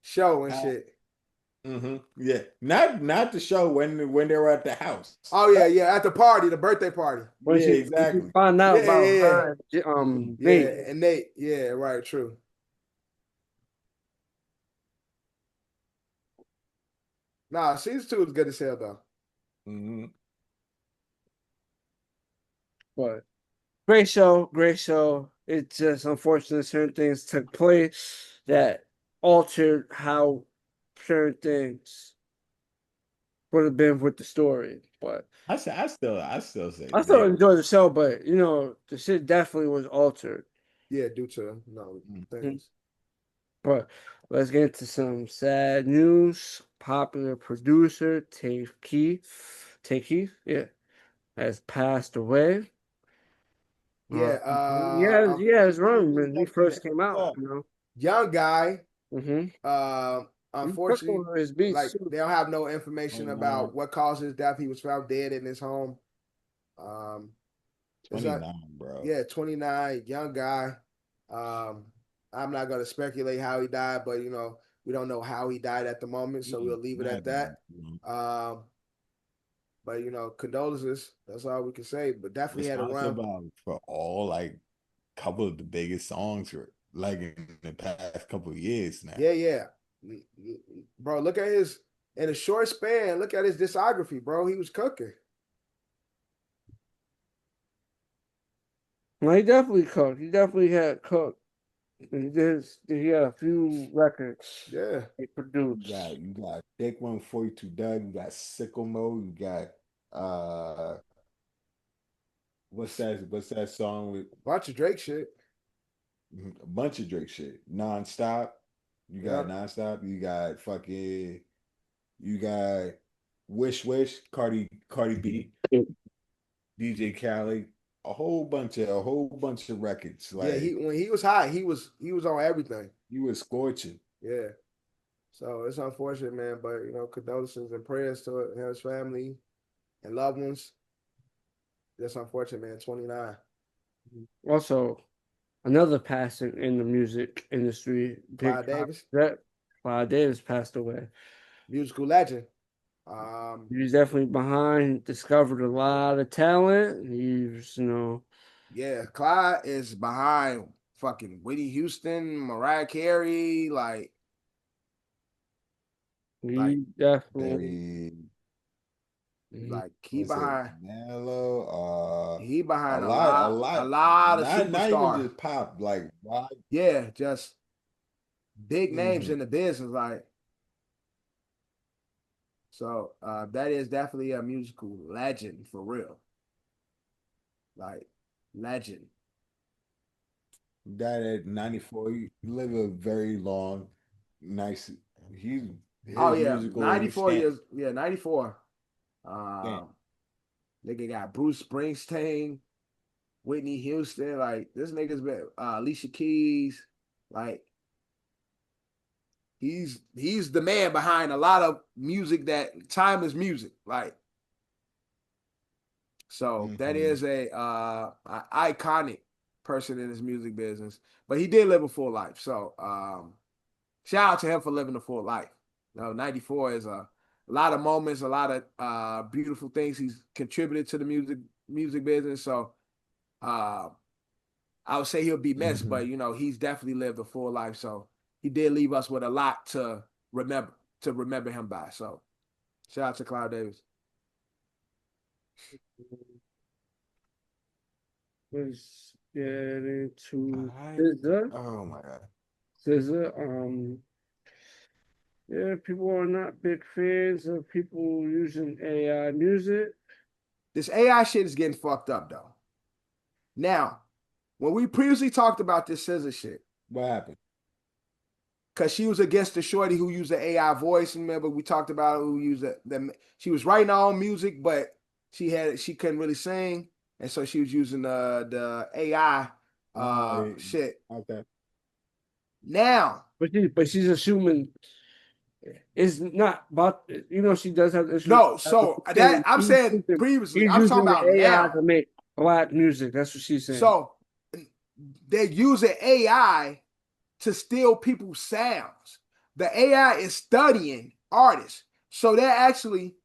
show and shit. Yeah, not the show when they were at the house. Oh yeah, at the party, the birthday party. Yeah, exactly. Find out about her, Nate. And Nate. Yeah, right, true. Nah, season 2 is good as hell though. But great show, great show. It's just unfortunate certain things took place that altered how certain things would have been with the story. But I still say I still enjoy the show, but the shit definitely was altered. Yeah, due to things. But let's get into some sad news. Popular producer Tay Keith, yeah, has passed away. Yeah, his run when he first came out, young guy. Mm-hmm. Unfortunately, like they don't have no information about what caused his death. He was found dead in his home. 29, bro. Yeah, 29, young guy. I'm not gonna speculate how he died, but we don't know how he died at the moment, so we'll leave it at that. But condolences. That's all we can say. But definitely had a run for all like couple of the biggest songs like in the past couple of years now. Yeah. Bro, look at in a short span, look at his discography, bro. He was cooking. Well, he definitely cooked. He definitely had cooked. He had a few records Yeah. he produced. You got Take 142 Doug, you got Sickle Mode, you got what's that song with Bunch of Drake shit. a bunch of Drake shit. Nonstop. You got Yeah. Nonstop, you got Wish Wish, Cardi B, DJ Khaled, a whole bunch of records. Yeah, Like when he was hot, he was on everything. he was scorching. Yeah. So it's unfortunate, man, but condolences and prayers to his family and loved ones. That's unfortunate, man. 29. Also, another passing in the music industry, Clive Davis, Clive Davis passed away. musical legend. He was definitely behind, discovered a lot of talent. He was, Yeah, Clyde is behind fucking Whitney Houston, Mariah Carey, he definitely, Very he what's it? behind Mellow. he behind A a lot. lot of Not even superstars. just pop. Like why? Yeah, just big names Mhm. in the business, so that is definitely a musical legend for real. Like legend. Died at 94. He lived a very long, nice. He Oh his yeah, musical 94 years. Yeah, 94. stamp. Nigga got Bruce Springsteen, Whitney Houston. Like this nigga's been Alicia Keys. Like he's the man behind a lot of music that timeless music. Like so that Mhm. is a iconic person in his music business. But he did live a full life. So shout out to him for living a full life. 94 is a lot of moments, a lot of beautiful things he's contributed to the music business. So I would say he'll be missed, but Mhm. he's definitely lived a full life. So he did leave us with a lot to remember him by. So shout out to Clive Davis. let's get into I SZA. oh my God. SZA, yeah, people are not big fans of people using AI music. This AI shit is getting fucked up though. Now, when we previously talked about this scissor shit, What happened? because she was against the shorty who used the AI voice. Remember, we talked about who used she was writing her own music, but she couldn't really sing, and so she was using the AI Oh, shit. okay. Now, But she's assuming it's not about, she does have issues. no, so that I'm saying previously, He's I'm talking using about the AI now. to make black music. That's what she's saying. So they're using AI to steal people's sounds. The AI is studying artists, so they're actually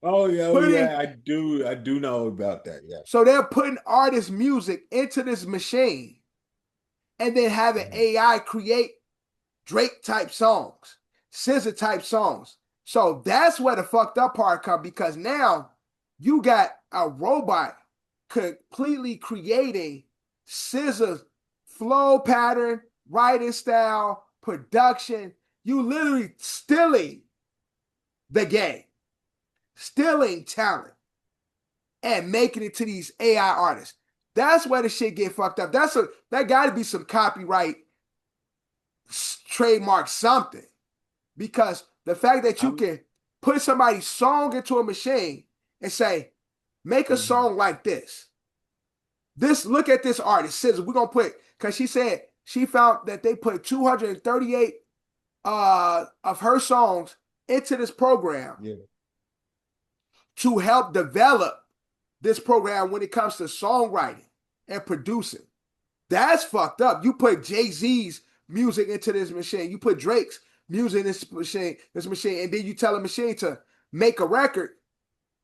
Oh putting yeah, I do know about that. Yeah. so they're putting artist music into this machine and then having Mhm. AI create Drake type songs, SZA type songs. So that's where the fucked up part comes, because now you got a robot completely creating SZA's flow pattern, writing style, production. You literally stealing the game, stealing talent, and making it to these AI artists. That's where the shit get fucked up. That got to be some copyright, trademark, something, because the fact that you I'm can put somebody's song into a machine and say, make a mhm. song like this. Look at this artist, SZA. We're gonna put, because she said she found that they put 238 of her songs into this program Yeah. to help develop this program when it comes to songwriting and producing. That's fucked up. You put Jay-Z's music into this machine. You put Drake's music in this machine, and then you tell a machine to make a record.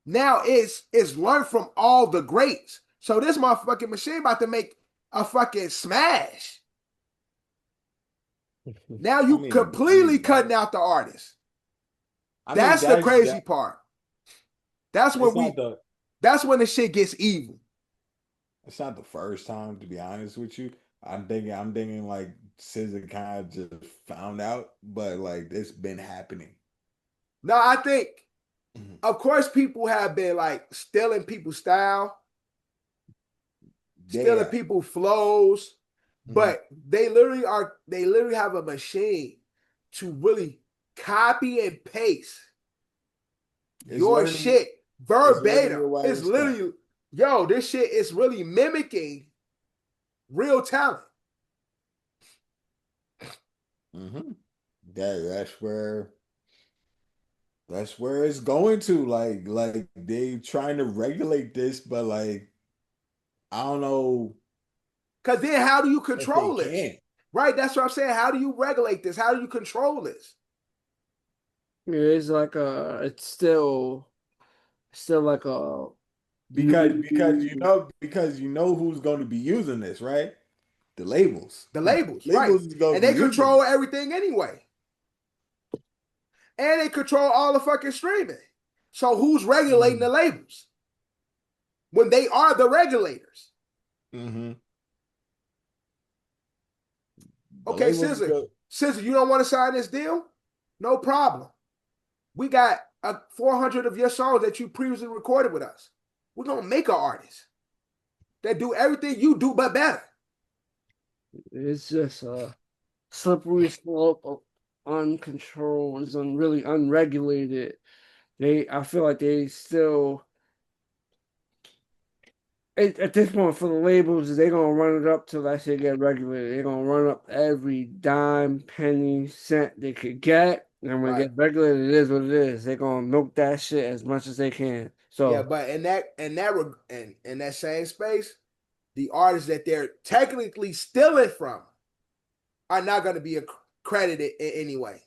Now it's learned from all the greats. So this motherfucking machine about to make a fucking smash. Now I you mean, I completely mean cutting that. out the artist. I mean That's the that's crazy that. part. That's when It's not the. that's when the shit gets evil. It's not the first time, to be honest with you. I'm thinking like SZA kind of just found out, but like it's been happening. No, I think, Mhm. of course, people have been like stealing people's style, stealing Yeah. people's flows, Mhm. but they literally have a machine to really copy and paste It's your learning. shit It's learning verbatim. your It's wife's style. literally, yo, this shit is really mimicking real talent. Mm-hmm. That's where it's going to. Like they trying to regulate this, but like I don't know Because then how do you if they control this? can. Right? That's what I'm saying. How do you regulate this? How do you control this? It's like it's still like a new. Because you know who's going to be using this, right? The labels. The labels, right? Labels is going And to be they using control this. everything anyway. And they control all the fucking streaming. So who's regulating the labels when they are the regulators? Mm-hmm. The Okay, labels Scissor, go. Scissor, you don't want to sign this deal? No problem. We got 400 of your songs that you previously recorded with us. We're going to make an artist that do everything you do, but better. It's just a slippery slope of uncontrolled, really unregulated. I feel like they still, at this point for the labels, they're gonna run it up till that shit get regulated. They're gonna run up every dime, penny, cent they could get, and when it Right. gets regulated, it is what it is. They're gonna milk that shit as much as they can. Yeah, So but in that same space, the artists that they're technically stealing from are not going to be credited in any way.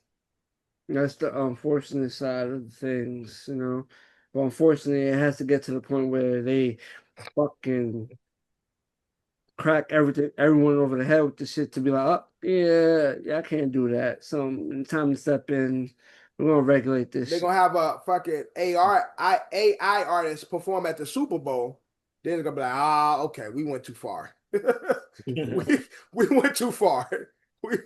that's the unfortunate side of things, you know. But unfortunately, it has to get to the point where they fucking crack everyone over the head with the shit to be like, oh, yeah, I can't do that. So time to step in. We're gonna regulate this They're shit. gonna have a fucking AI artist perform at the Super Bowl. Then they're gonna be like, okay, we went too far. we we went too far. We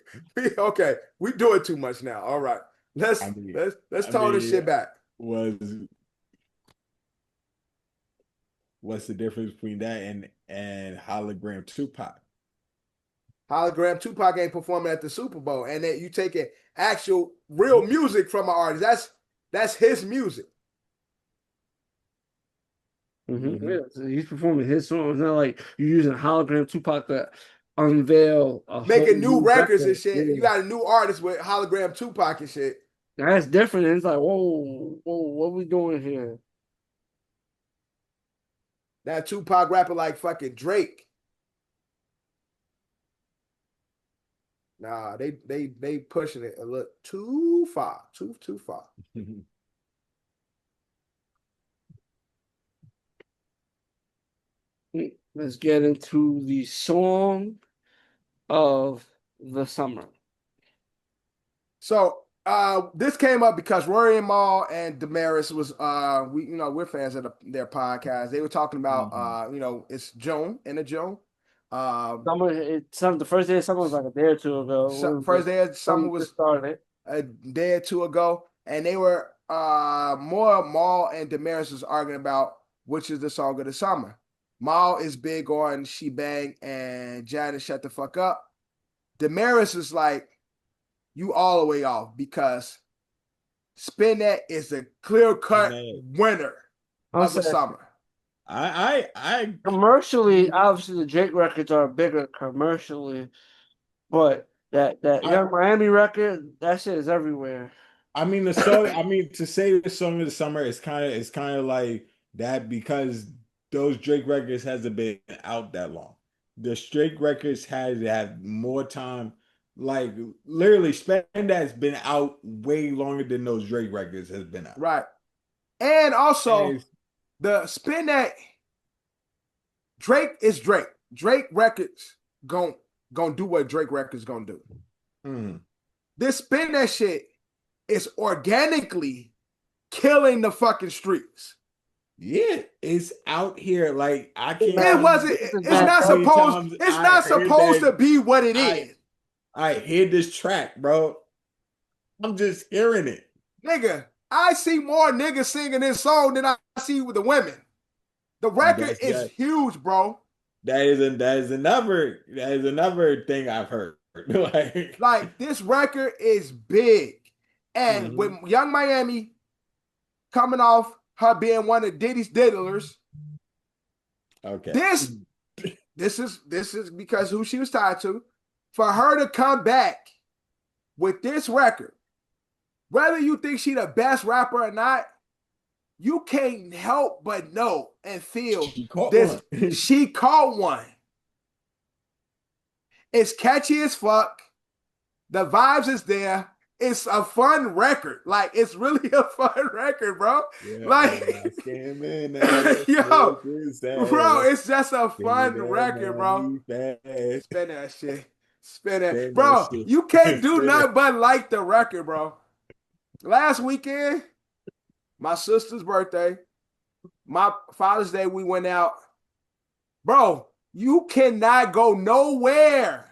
okay, we doing too much now. All right. Let's I mean, let's I tone this mean, shit back. was what's the difference between that and hologram Tupac? Hologram Tupac ain't performing at the Super Bowl, and then you taking actual real music from an artist. That's his music. Yeah, so he's performing his song. It's not like you're using hologram Tupac to unveil a whole Making new new records and record. shit. You Yeah. got a new artist with hologram Tupac and shit. That's different. It's like, whoa, what are we doing here? That Tupac rapper like fucking Drake. Nah, they pushing it a little too far, too far. Let's get into the song of the summer. So this came up because Rory and Mal and Damaris was we're fans of their podcast. They were talking about it's June, end of June. The first day of summer was like a day or two ago. First day of summer Summer was just started. a day or two ago, and they were more Maul and Damaris was arguing about which is the song of the summer. Maul is big on She Bang and Janet Shut the Fuck Up. Damaris is like, you all the way off because Spin That is a clear-cut winner I'm of the saying summer. I commercially, obviously the Drake records are bigger commercially, but that Young Miami record, that shit is everywhere. I mean the song. I mean to say the song of the summer is kind of like that because those Drake records hasn't been out that long. The Drake records has had more time. Like literally, Spend that's been out way longer than those Drake records has been out. Right. And also, And the Spin That Drake is Drake. Drake records gon' do what Drake records gonna do. This Spin That shit is organically killing the fucking streets. Yeah, it's out here. Like I can't It tell wasn't. you It's Bad not how many supposed. times It's I not heard supposed to that. be what it I is, I hear this track, bro. I'm just hearing it. nigga. I see more niggas singing this song than I see with the women. The record That's is that. huge, bro. That is another thing I've heard. Like, Like this record is big, and with mhm. Young Miami coming off her being one of Diddy's diddlers, Okay. this this is because who she was tied to. For her to come back with this record, whether you think she the best rapper or not, you can't help but know and feel She caught this. one. She caught one. It's catchy as fuck. The vibes is there. It's a fun record. Like, it's really a fun record, bro. Yeah, Like, I came in ass, yo, niggas bro, ass. it's just a Give me fun that record, bro. money fast. Spin that shit. Spin that. Spin that Bro, shit. you can't do Spin nothing it. but like the record, bro. Last weekend, my sister's birthday, my Father's Day, we went out. Bro, you cannot go nowhere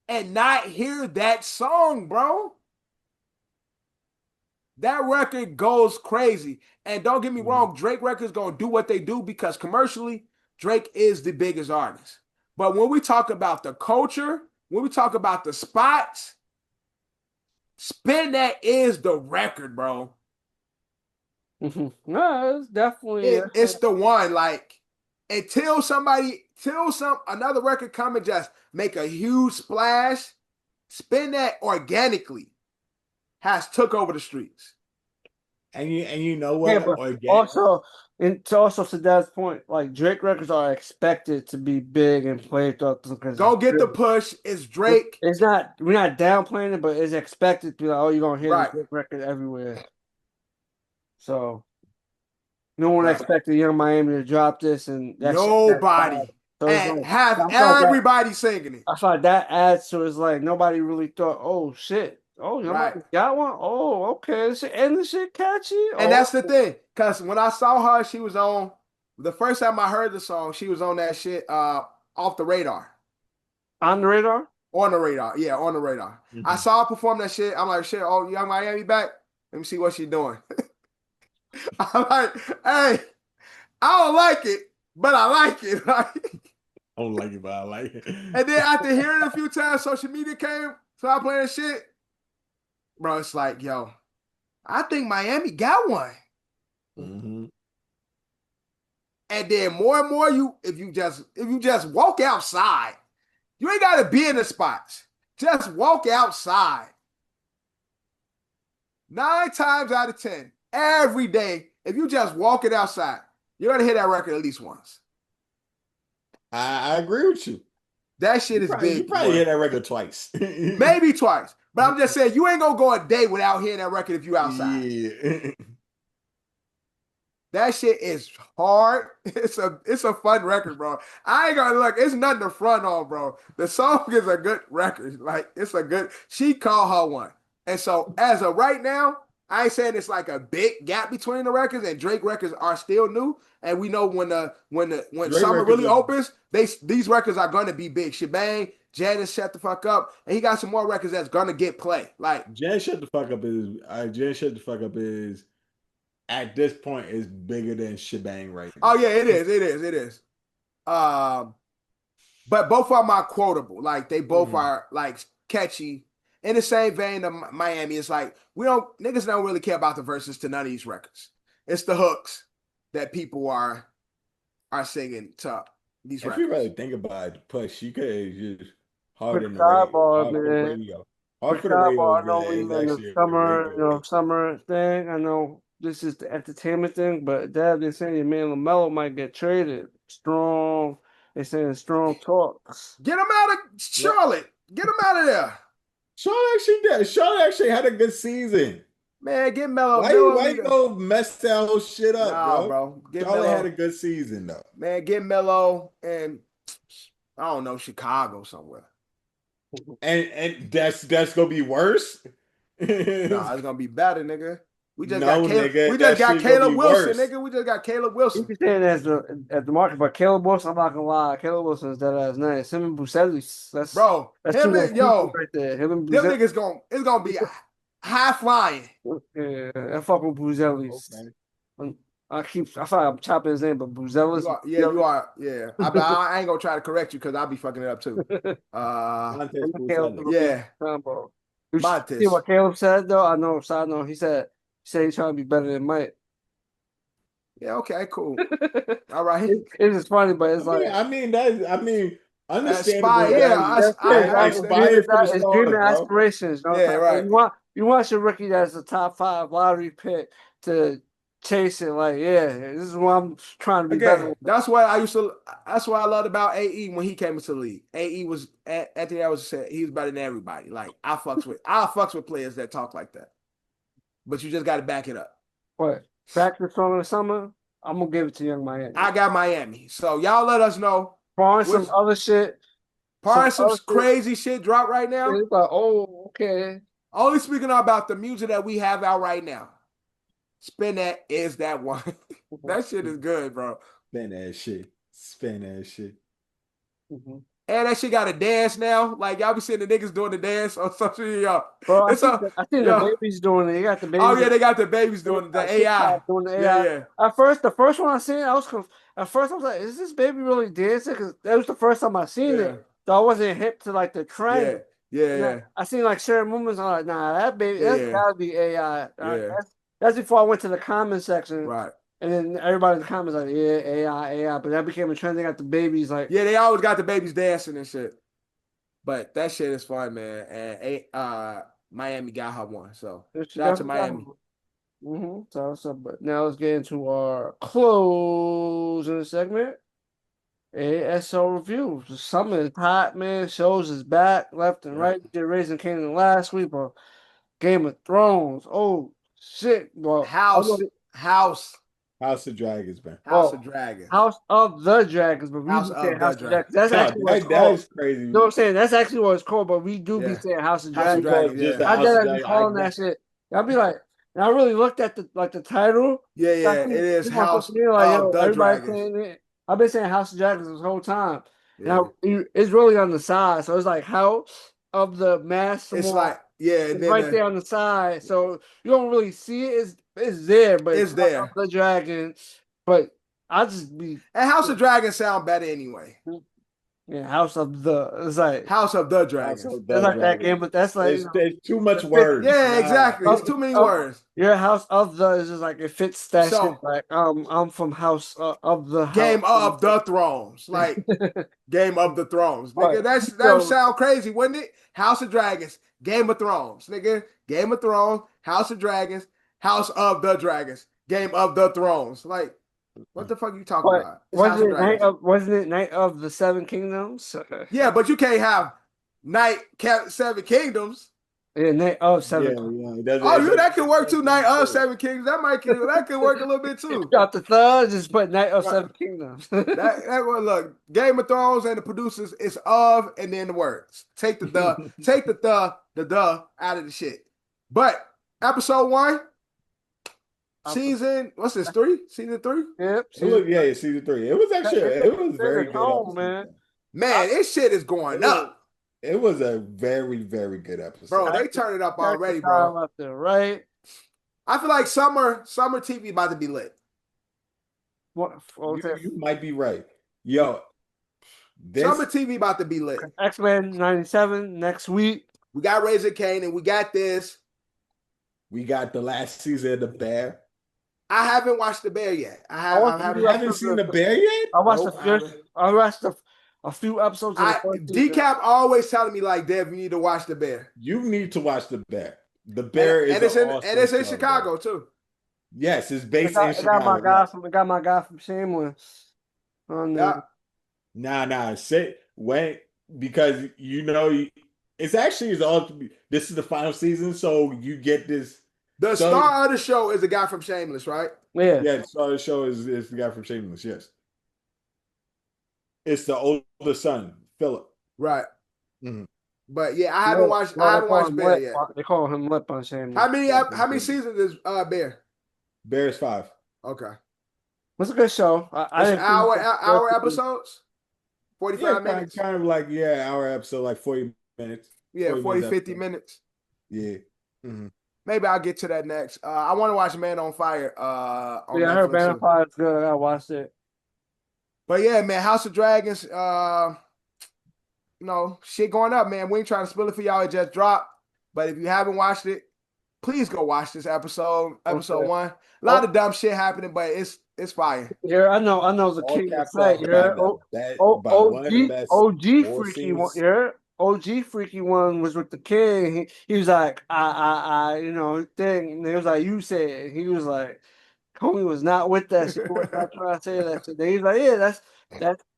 and not hear that song, bro. That record goes crazy. And don't get me wrong, Drake records gonna do what they do because commercially, Drake is the biggest artist. But when we talk about the culture, when we talk about the spots, Spin That is the record, bro. No, it's definitely. It's the one. Like, until another record come and just make a huge splash, Spin That organically has took over the streets. And you know Yeah, what? but also, and to also to Dad's point, like Drake records are expected to be big and played throughout the country. Go get the push. It's Drake. It's not. We're not downplaying it, but it's expected to be like, oh, you're gonna hear Right. the Drake record everywhere. So no one Right. expected Young Miami to drop this, and that's Nobody. so And like, have I feel like everybody singing it. I feel like that adds to it's like nobody really thought, oh shit, oh Young Right. Miami got one, oh okay, and the shit catchy, And that's the thing. Because when I saw her, she was on the first time I heard the song, she was on that shit off the radar. On the radar? On the radar. Yeah, on the radar. Mm-hmm. I saw her perform that shit. I'm like, shit, oh, Young Miami back? Let me see what she's doing. I'm like, hey, I don't like it, but I like it. I don't like it, but I like it. And then after hearing it a few times, social media came, started playing shit. Bro, it's like, yo, I think Miami got one. Mm-hmm. And then more and more, if you just walk outside, you ain't gotta be in the spots. Just walk outside. 9 times out of 10, every day, if you just walk it outside, you're gonna hear that record at least once. I agree with you. That shit is big. You probably hear that record twice. Maybe twice. But I'm just saying, you ain't gonna go a day without hearing that record if you outside. Yeah. That shit is hard. It's a fun record, bro. I ain't gonna look. It's nothing to front on, bro. The song is a good record. Like, it's a good. She called her one. And so as of right now, I ain't saying it's like a big gap between the records, and Drake records are still new. And we know when summer really opens, these records are gonna be big. Shebang, Janice, Shut the Fuck Up, and he got some more records that's gonna get play. Like Janice Shut the Fuck Up is at this point is bigger than Shebang right now. Oh yeah, it is. But both of them are quotable. Like they both are like catchy. In the same vein of Miami, it's like niggas don't really care about the verses to none of these records. It's the hooks that people are singing to these records. If you really think about it, push, you could just hard in the radio. Hard for the radio. I know we in the summer thing. I know this is the entertainment thing, but Dad, they're saying your man LaMelo might get traded. Strong. They're saying strong talks. Get him out of Charlotte. Get him out of there. Charlotte actually had a good season. Man, get Melo. Why you go mess that whole shit up, bro? Charlotte had a good season though. Man, get Melo and I don't know, Chicago somewhere. And that's gonna be worse. Nah, it's gonna be better, nigga. We just No, got Caleb. nigga, We that just got shit gonna Caleb be Wilson, worse. nigga. We just got Caleb You Wilson. be saying as the market, but Caleb Wilson, I'm not gonna lie, Caleb Wilson is that ass nice. Him and Buscemi, that's Bro, that's him two and nice yo, pieces right there. Him and them Buscemi, niggas it's gonna be high flying. yeah, I fuck with Buscemi. Okay. I feel like I'm chopping his name, but Buzelis. You are. Yeah. I ain't gonna try to correct you because I'll be fucking it up too. Montez Caleb, Buscemi. Yeah. combo. You Montes. see what Caleb said though? I know. Side note, he said he's trying to be better than Mike. Yeah. Okay. Cool. All right. It's just funny, but it's like understandable. Spy, yeah, I aspire for the it's stars, dreaming bro. aspirations. You know? Yeah, right. You want your rookie that's a top 5 lottery pick to chase it. Like, yeah, this is what I'm trying to be better. Again, that's what I loved about AE when he came into the league. AE was Anthony Edwards said he was better than everybody. Like I fucks with players that talk like that. But you just got to back it up. What? Practice from the summer? I'm gonna give it to Young Miami. I got Miami. So y'all let us know. Barring some other shit. Some crazy shit drop right now. It's like, oh, okay. Only speaking about the music that we have out right now. Spin That is that one. That shit is good, bro. Spin that shit. Mm-hmm. And that shit got a dance now. Like y'all be seeing the niggas doing the dance on social media. Bro, I think the babies doing it. You got the babies. Oh yeah, they got the babies doing the AI. Doing the AI. Yeah. The first one I seen, I was like, is this baby really dancing? Because that was the first time I seen it. So I wasn't hip to like the trend. Yeah. I seen like certain movements. I'm like, nah, that baby, that's gotta be AI. Yeah. That's before I went to the comment section. Right. And then everybody in the comments like, yeah, AI. But that became a trend. They got the babies like, yeah, they always got the babies dancing and shit. But that shit is fun, man. And Miami got her one. So shout out to Miami. So, but now let's get into our closing segment. ASO review. The summer is hot, man. Shows is back left and right. We did Raising Kingdom last week, but Game of Thrones. Oh shit! Well, House of Dragons, man. House of Dragons. House of the Dragons, but we House be of saying the House of Dragons. Dragons. That's actually what it's called. That's crazy. You know what I'm saying? That's actually what it's called, but we do be saying House of Dragons. Yeah. I did be calling that shit. I'd be like, and I really looked at the title. Yeah, it is House of the Dragons. I've been saying House of Dragons this whole time. Yeah. Now it's really on the side, so it's like House of the Master. It's like it's right there on the side, so you don't really see it. It's there, but it's there. House of the Dragon, but I just be and House of Dragons sound better anyway. Yeah, House of the. It's like House of the Dragons. It's like that game, but that's like it's too much words. Yeah, exactly. It's too many words. Your House of the is just like it fits that shit. Like I'm from House of the Game of the Thrones, like Game of the Thrones, nigga. That would sound crazy, wouldn't it? House of Dragons, Game of Thrones, nigga. Game of Thrones, House of Dragons, House of the Dragons, Game of the Thrones. Like, what the fuck are you talking about? Wasn't it Night of the Seven Kingdoms? Yeah, but you can't have Seven Kingdoms. Yeah, Night of Seven. That could work too. Night of Seven Kingdoms. That could work a little bit too. Got the third, just put Night of Seven Kingdoms. that one, look, Game of Thrones and the producers is of and then the words. Take the out of the shit. But episode 1. Season, what's this, 3? Season 3? Yep. Season 3. It was very good. Man, this shit is going up. It was a very, very good episode. Bro, they turned it up already, bro. Left there, right? I feel like summer TV about to be lit. You might be right. Yo, summer TV about to be lit. X-Men 97 next week. We got Raising Cain and we got this. We got the last season of The Bear. I haven't watched The Bear yet. I haven't seen The Bear yet? I watched a few episodes. Decap always telling me like, Dev, you need to watch The Bear. You need to watch The Bear. The Bear is it's in Chicago too. Yes, it's based in Chicago. Got my guy from Shameless on there. Nah. Because it's actually this is the final season, so you get this. The star of the show is the guy from Shameless, right? Yeah. Yeah, the star of the show is the guy from Shameless, yes. It's the older son, Philip. Right. Mm-hmm. But yeah, I haven't Lip. watched. Well, I they haven't call watched him Bear Lip. yet. They call him Lip on saying. How many seasons is Bear? Bears 5. Okay, It's a good show. I it's didn't finish the first hour season. episodes, Yeah, 45 minutes. kind of like hour episode, like 40 minutes. Yeah, 40, 50 episode. minutes. Yeah. Mm-hmm. Maybe I'll get to that next. I want to watch Man on Fire on Yeah, I heard Netflix. Band of Fire is good. I watched it. But yeah, man, House of Dragons, shit going up, man. We ain't trying to spill it for y'all. It just dropped. But if you haven't watched it, please go watch this episode Okay. 1. A lot of dumb shit happening, but it's fire. Yeah, I know the All king of caps fight. off Yeah, by one of the best OG war freaky one. scenes. Yeah, OG freaky one was with the king. He was like, thing. And it was like you said. He was like, homie was not with that shit. He was not trying to say that shit. Then he's like, yeah,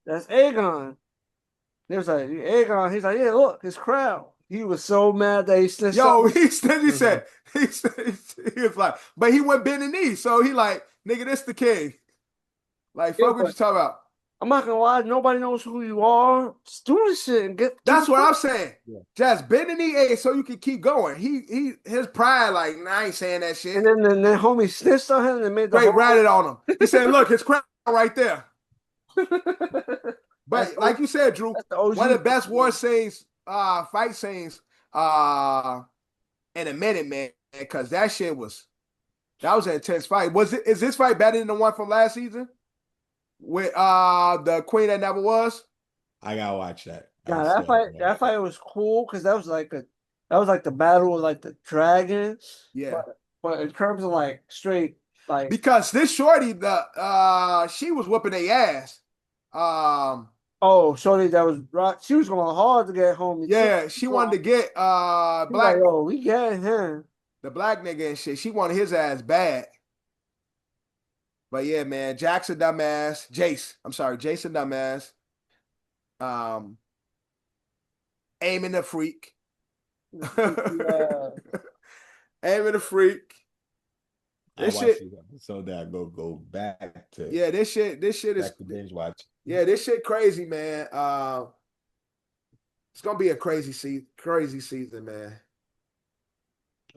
that's Aegon. It was like Aegon. He's like, yeah, look, his crown. He was so mad that he snitched. Yo, something. he said, he was like, but he went bend the knee. So he like, nigga, this the king. Like, fuck what you talking about. I'm not gonna lie, nobody knows who you are. Just do this shit and get. That's what I'm saying. Yeah. Just bend the knee, so you can keep going. His pride, like, nah, I ain't saying that shit. And then homie snitched on him and made the Great ratted on him. He said, look, his crown right there. But like you said, Drew, one of the best war scenes, fight scenes, in a minute, man, because that was an intense fight. Is this fight better than the one from last season? With the Queen That Never Was? I gotta watch that. Yeah, that fight was cool because that was like the battle of like the dragons. Yeah. But in terms of like straight like because this shorty, she was whooping their ass. Shorty that was right. She was going hard to get home. Yeah, she wanted to get Black. Like, yo, we getting him. The black nigga and shit. She wanted his ass bad. But yeah, man, Jackson dumbass. Jason dumbass. Aiming the freak. Aiming the freak. This shit. So that I go back to. Yeah, this shit is binge watch. Yeah, this shit crazy, man. It's gonna be a crazy season, man.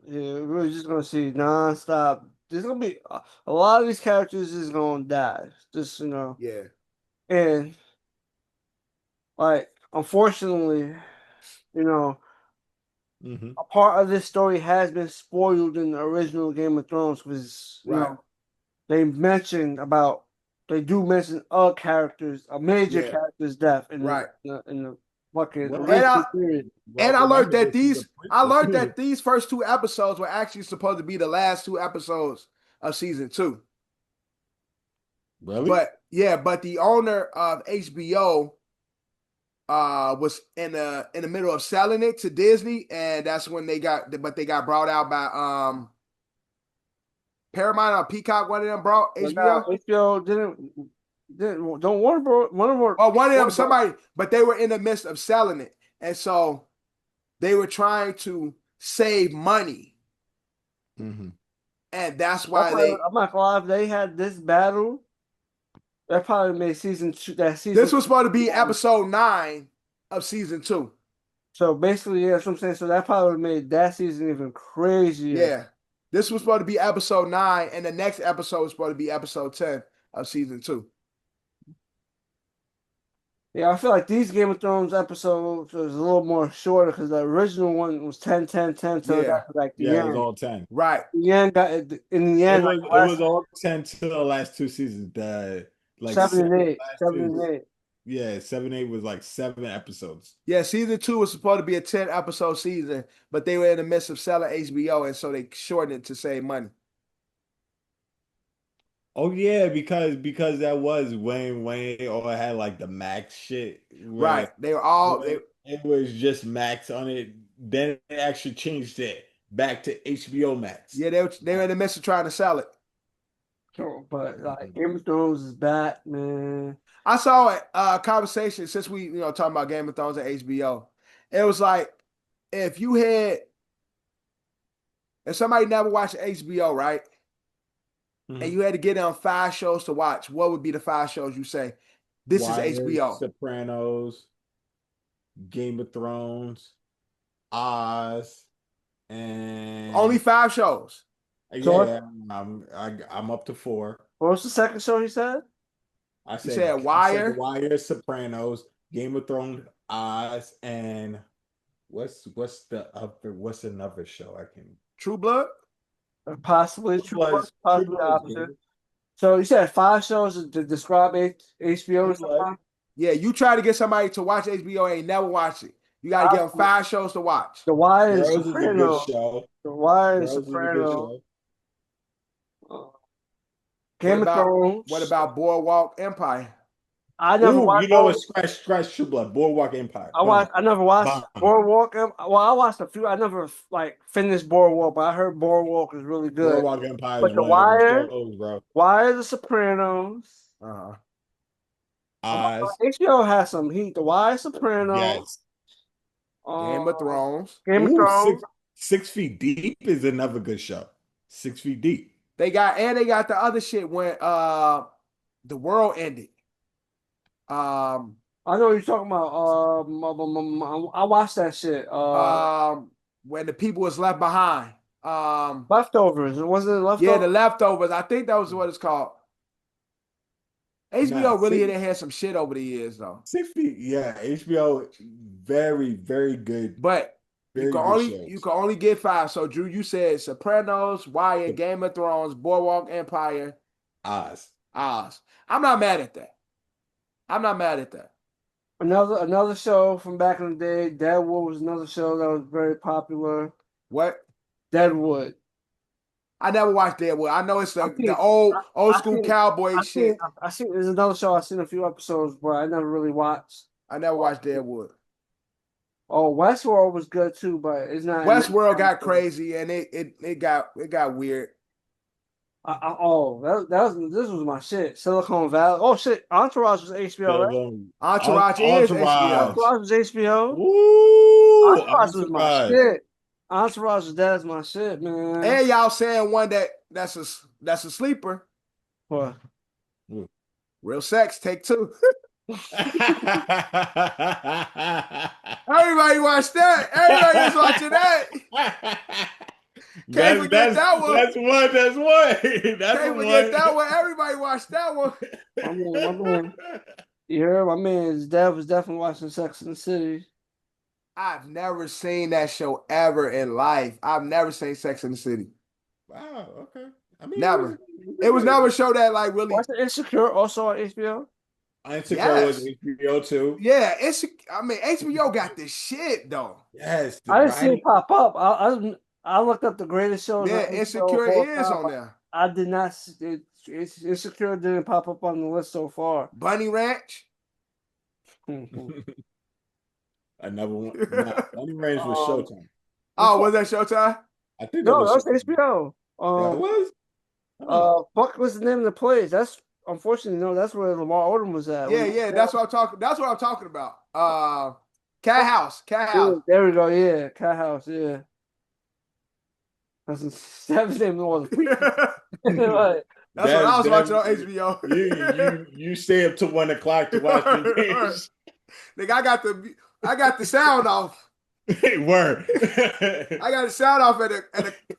Yeah, we're just gonna see nonstop. There's gonna be a lot of these characters is gonna die. Just Yeah. And like, unfortunately, a part of this story has been spoiled in the original Game of Thrones because they do mention a major character's death in the fucking period. And I learned that these first 2 episodes were actually supposed to be the last 2 episodes of season 2. Really? But the owner of HBO was in the middle of selling it to Disney, and that's when they got brought out by Paramount or Peacock. One of them brought HBO. HBO don't one of them somebody, but they were in the midst of selling it, and so they were trying to save money, and that's why I'm not gonna lie, if they had this battle, that probably made season 2. This was supposed to be episode 9 of season 2. So basically, yeah, that's what I'm saying. So that probably made that season even crazier. Yeah, this was supposed to be episode 9, and the next episode was supposed to be episode 10 of season 2. Yeah, I feel like these Game of Thrones episodes was a little more shorter because the original one was 10, 10, 10. So it got to like the end. It was all 10. Right. The end got in the end. It was all 10 till the last 2 seasons. 7 and 8. 7 and 8. Yeah, 7 and 8 was like 7 episodes. Yeah, season 2 was supposed to be a 10 episode season, but they were in the midst of selling HBO, and so they shortened it to save money. Oh yeah, because that was Wayne all had like the Max shit. Right. They were all it was just Max on it. Then it actually changed it back to HBO Max. Yeah, they were in the midst of trying to sell it. Sure, but like Game of Thrones is back, man. I saw a conversation since we talking about Game of Thrones and HBO. It was like if somebody never watched HBO, right? And you had to get on 5 shows to watch, what would be the 5 shows you say? This is HBO. Sopranos, Game of Thrones. Oz, and Only 5 shows. yeah, I'm up to 4. What was the second show he said? I You said said Wire. The Wire, Sopranos, Game of Thrones, Oz, and what's another show I can True Blood. Or possibly True Blood, True possibly Blood is opposite. good. So you said 5 shows to describe HBO or True Blood. something? Yeah, you try to get somebody to watch HBO, ain't never watch it. You got to give them 5 shows to watch. The Wire and Girls is a good Sopranos. show. The Wire and Girls is a good Sopranos. show. Game of Thrones. What about Boardwalk Empire? I never Ooh, watched. you know what? Scratch True Blood, Boardwalk Empire. I never watched Bomb. Boardwalk. Well, I watched a few. I never like finished Boardwalk, but I heard Boardwalk is really good. Boardwalk Empire But is The one of the Wire, shows, bro. Wire, The Sopranos. Oz, HBO has some heat. The Wire, Sopranos. yes. Game of Thrones. Game of Ooh, Thrones. 6 Feet Deep is another good show. 6 Feet Deep. They got the other shit when the world ended. I know what you're talking about. I watched that shit. When the people was left behind. Leftovers. Wasn't it Leftovers? Yeah, The Leftovers. I think that was what it's called. HBO really didn't have some shit over the years though. 6 Feet, yeah. HBO, very, very good. But Very you can only get 5. So Drew, you said Sopranos, Wire, Game of Thrones, Boardwalk Empire, Oz. I'm not mad at that. Another show from back in the day. Deadwood was another show that was very popular. What? Deadwood. I never watched Deadwood. I know it's the old school cowboy shit. I seen there's another show I've seen a few episodes, but I never really watched. I never watched Deadwood. Oh, Westworld was good too, but it's not. Westworld got crazy and it got weird. This was my shit. Silicon Valley. Oh shit, Entourage was HBO, right? Entourage is HBO. Entourage was HBO. Woo! Entourage was my shit. Entourage was that's my shit, man. And y'all saying one that's a sleeper. What? Real Sex, take 2. Everybody watched that. Everybody was watching that. Can't forget that one. That's one. Can't forget that one. Everybody watched that one. My man. You heard my man's dad was definitely watching Sex and the City. I've never seen that show ever in life. I've never seen Sex and the City. Wow. Okay. I mean, Never. It was never a show that like really. Watch Insecure also on HBO. Insecure was HBO too. Yeah, HBO got this shit though. Yes. I didn't see it pop up. I looked up the greatest shows. Yeah, Insecure is on there. I did not. Insecure didn't pop up on the list so far. Bunny Ranch. Another one. Bunny Ranch was Showtime. Oh, was that Showtime? I think that was HBO. That was. Fuck, what's the name of the place? That's unfortunately that's where Lamar Odom was at. Yeah, that's what I'm talking. That's what I'm talking about. Cat House. Yeah, there we go. Yeah, Cat House. Yeah. That's his name was. That's what I was watching on HBO. You stay up to 1 o'clock to watch the games. Nigga, I got the sound off. Word. I got the sound off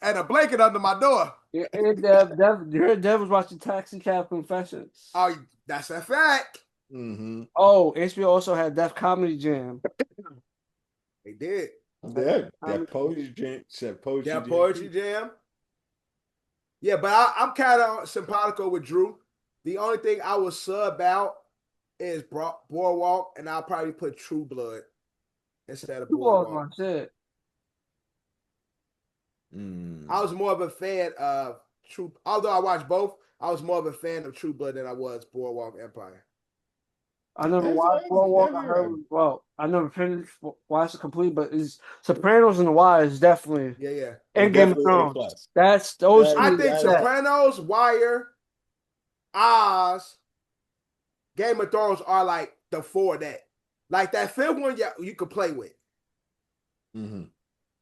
and a blanket under my door. Yeah, and Dev was watching Taxi Cab Confessions. Oh, that's a fact. Mm-hmm. Oh, HBO also had Def Comedy Jam. They did. That poetry jam. Yeah, but I'm kind of simpatico with Drew. The only thing I would sub out is Boardwalk, and I'll probably put True Blood instead of Boardwalk. Shit. I was more of a fan of True. Although I watched both, I was more of a fan of True Blood than I was Boardwalk Empire. I never watched Boardwalk. I never watched it complete, but it's Sopranos and The Wire is definitely and Game of Thrones. That's those. I think Sopranos, Wire, Oz, Game of Thrones are like the 4 that, like that 5th one, you could play with. Mm-hmm.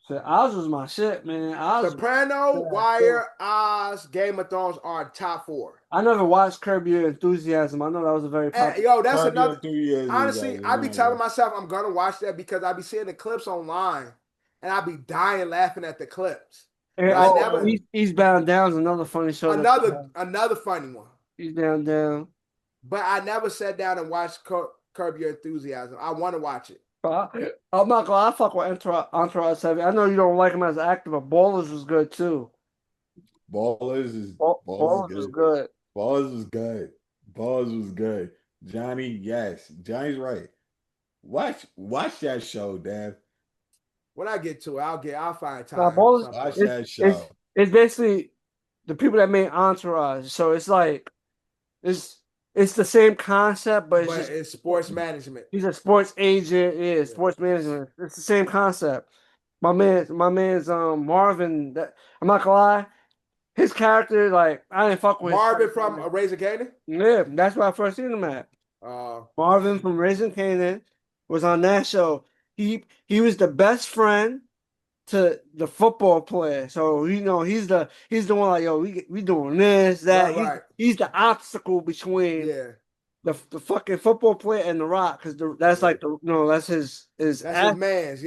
So Oz was my shit, man. Soprano, Wire, Oz, Game of Thrones are top 4. I never watched Curb Your Enthusiasm. I know that was a very popular. That's another. Honestly, I be telling myself I'm gonna watch that because I be seeing the clips online, and I'd be dying laughing at the clips. And But I never Eastbound Down is another funny show. another funny one. Eastbound Down. But I never sat down and watched Curb Your Enthusiasm. I want to watch it. I'm not gonna. I fuck with Entourage 7. I know you don't like him as an actor, but Ballers was good too. Ballers is Ballers was good. Ballers was good. Ballers was good. Johnny, yes, Johnny's right. Watch that show, Dad. When I get to it, I'll find time. Nah, Ballers, Watch that show. It's basically the people that made Entourage. So it's like it's the same concept, but it's sports management. He's a sports agent. Yeah, sports management. It's the same concept. My man's Marvin. I'm not gonna lie, his character, like, I didn't fuck with Marvin from Raising Canaan. Yeah, that's where I first seen him at. Marvin from Raising Canaan was on that show. He was the best friend to the football player. So he's the one like, yo, we doing this, that. Right. He's the obstacle between the fucking football player and the Rock, because that's like that's his man's,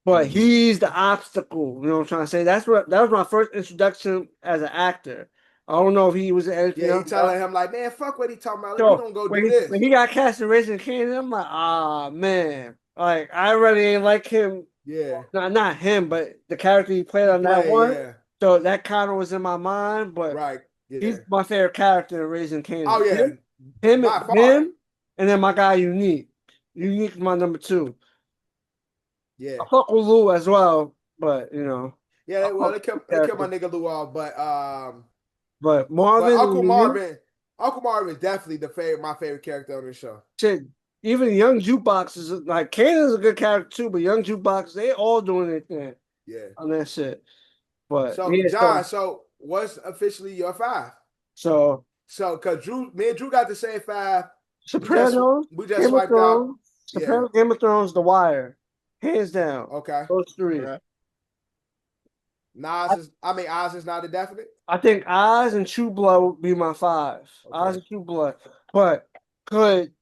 But he's the obstacle. You know what I'm trying to say? That was my first introduction as an actor. I don't know if he was anything else. He telling him like, man, fuck what he talking about. Like, we don't go do this. When he got cast in Raising Canaan, I'm like, man. Like, I really ain't like him. Yeah. Not him, but the character he played on that one. Yeah. So that kind of was in my mind, but he's my favorite character in Raising Canaan. Oh, yeah. Him, and then my guy Unique. Unique is my number 2. Yeah. I fuck with Lou as well, but Yeah, they killed my nigga Lou off, but Marvin, Uncle Marvin is definitely my favorite character on the show. Shit, even Young Jukebox is like, Kanan's a good character too, but Young Jukebox, they all doing their thing. Yeah. On that shit. But so John, so what's officially your 5? So because me and Drew got the same 5. Sopranos, we just swiped out. Sopranos, Game of Thrones, The Wire. Hands down. Okay. Those 3. Okay. Oz is not a definite. I think Oz and True Blood would be my 5. Okay. Oz and True Blood. But could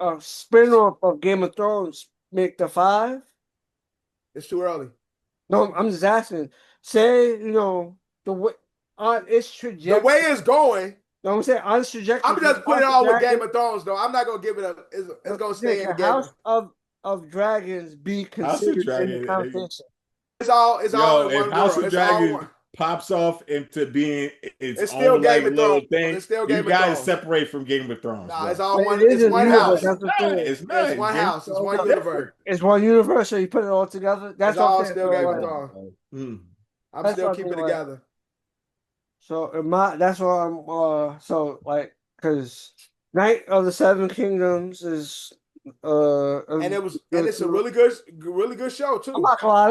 a spin-off of Game of Thrones make the 5? It's too early. No, I'm just asking. Say, the way on its trajectory. The way it's going. No, I'm saying on its trajectory. I'm just putting it all with Game of Thrones, though. I'm not gonna give it a. It's gonna stay in the Game of Dragons be considered in the conversation. It's all if one House world. of Dragons pops off into being its still own Game like of little Thrones. thing, It's still Game you of guys Thrones. separate from Game of Thrones. Nah, bro. it's all one. It's one house. It's not. It's one house. It's one universe. It's one universe, so you put it all together. That's all still Game of Thrones. I'm still keeping it together. So that's why I'm so like, because Night of the Seven Kingdoms is and it's a really good show too. I'm not gonna lie,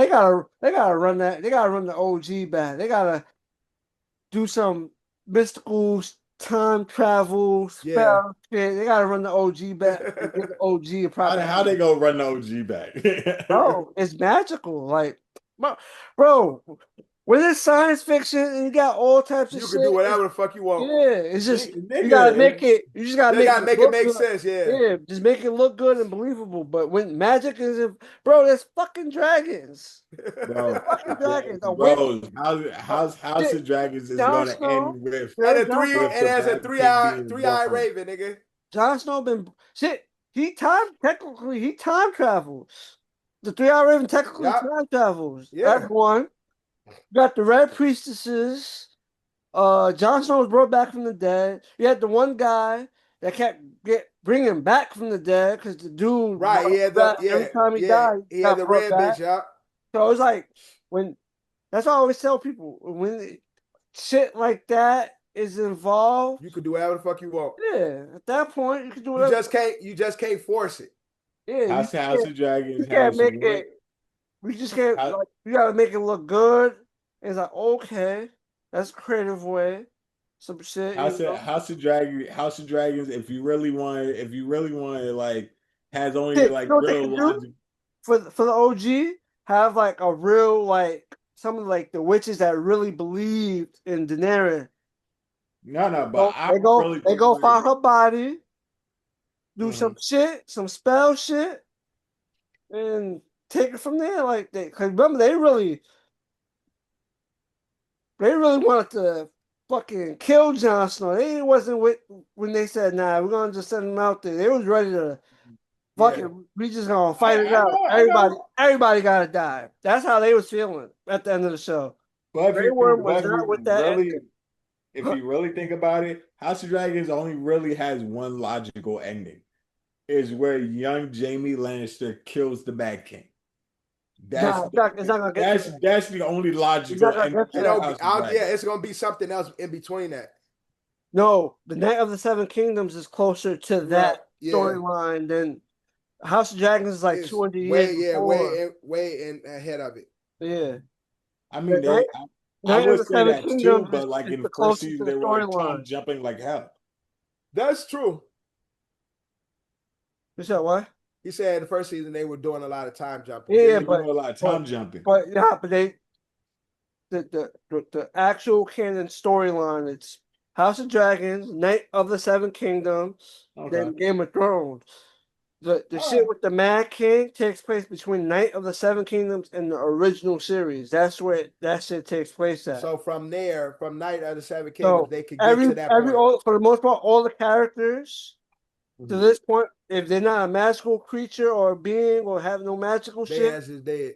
they gotta run that. They gotta run the OG back. They gotta do some mystical time travel spell shit. They gotta run the OG back. And give the OG a proper. How they gonna run the OG back? Bro, it's magical. Like, bro, when it's science fiction and you got all types of shit, you can do whatever the fuck you want. Yeah, it's just you gotta make it. You just gotta make it make sense. Yeah, just make it look good and believable. But when magic is, bro, there's fucking dragons. Bro, fucking dragons. Bro, House of Dragons is gonna end with as a three-eyed raven, nigga. Jon Snow been shit. He time travels. The 3-eyed raven technically time travels. Yeah. That's one. You got the Red Priestesses. Jon Snow was brought back from the dead. You had the one guy that kept bringing him back from the dead because the dude every time he died, he had the red bitch. Yeah. So it's like that's what I always tell people, when shit like that is involved, you could do whatever the fuck you want. Yeah, at that point you can do whatever. You just can't force it. Yeah, House of Dragons. You can't make it. We just can't. You gotta make it look good. It's like, okay, that's a creative way. Some shit. House of Dragons. If you really want to, like, has only like real logic. For the OG, have like a real, like, some of like the witches that really believed in Daenerys. No, but they go find her body, do some shit, some spell shit, and take it from there. Like, because remember, they really wanted to fucking kill Jon Snow. They wasn't with when they said, "Nah, we're gonna just send him out there." They was ready to fucking. We just gonna fight it out. I know. Everybody gotta die. That's how they was feeling at the end of the show. But Grey Worm was not with that ending. if you really think about it, House of Dragons only really has one logical ending. Is where young Jaime Lannister kills the Mad King. Nah, it's not gonna get to that. That's the only It's logical not gonna ending. get to that. It's gonna be something else in between that. No, the Night of the Seven Kingdoms is closer to that storyline than House of Dragons is like It's 200 years before. way ahead of it. Yeah. I mean, The I Night of would the say Seven that too, Kingdoms but like is in the the first closest to season, the they were like time storyline. jumping like hell. That's true. You said what? He said in the first season they were doing a lot of time jumping. Yeah, They were but doing a lot of time jumping. but the actual canon storyline, it's House of Dragons, Night of the Seven Kingdoms, then Game of Thrones. The shit with the Mad King takes place between Night of the Seven Kingdoms and the original series. That's where that shit takes place at. So from there, from Night of the Seven Kingdoms, they could get to that point. For the most part, all the characters to this point, if they're not a magical creature or being or have no magical shit, ass is dead.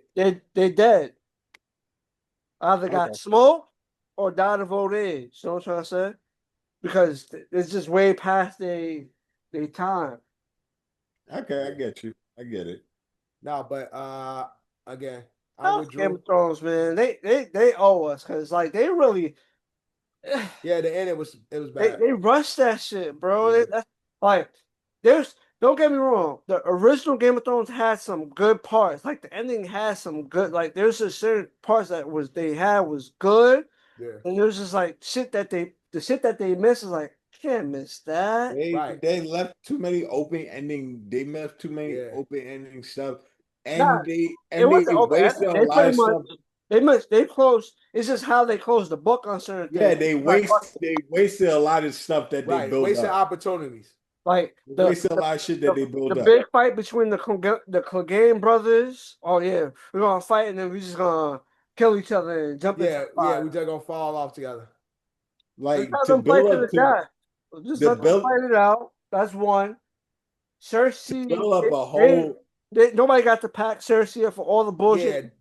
They dead. Either got smoked or died of old age. You know what I'm trying to say? Because it's just way past their time. Okay, I get you. I get it. No, but again, I'm with Game of Thrones, man. They owe us because like they really the end it was bad. They rushed that shit, bro. Yeah. That's like don't get me wrong. The original Game of Thrones had some good parts. Like the ending had some good. Like there's just certain parts that was good. Yeah. And there's just like shit that they miss is like can't miss that. They left too many open ending. They left too many open ending stuff, and they wasted a lot of stuff. They closed. It's just how they closed the book on certain things. Yeah, they wasted a lot of stuff that they built wasted up. opportunities. Like wasted a lot of shit that they built up. The big fight between the Clegane brothers. Oh yeah, we're gonna fight and then we're just gonna kill each other and jump into the fire. We just gonna fall off together. Like just to build up just let them fight it out. That's one. Cersei build up a whole. Nobody got to pack Cersei up for all the bullshit.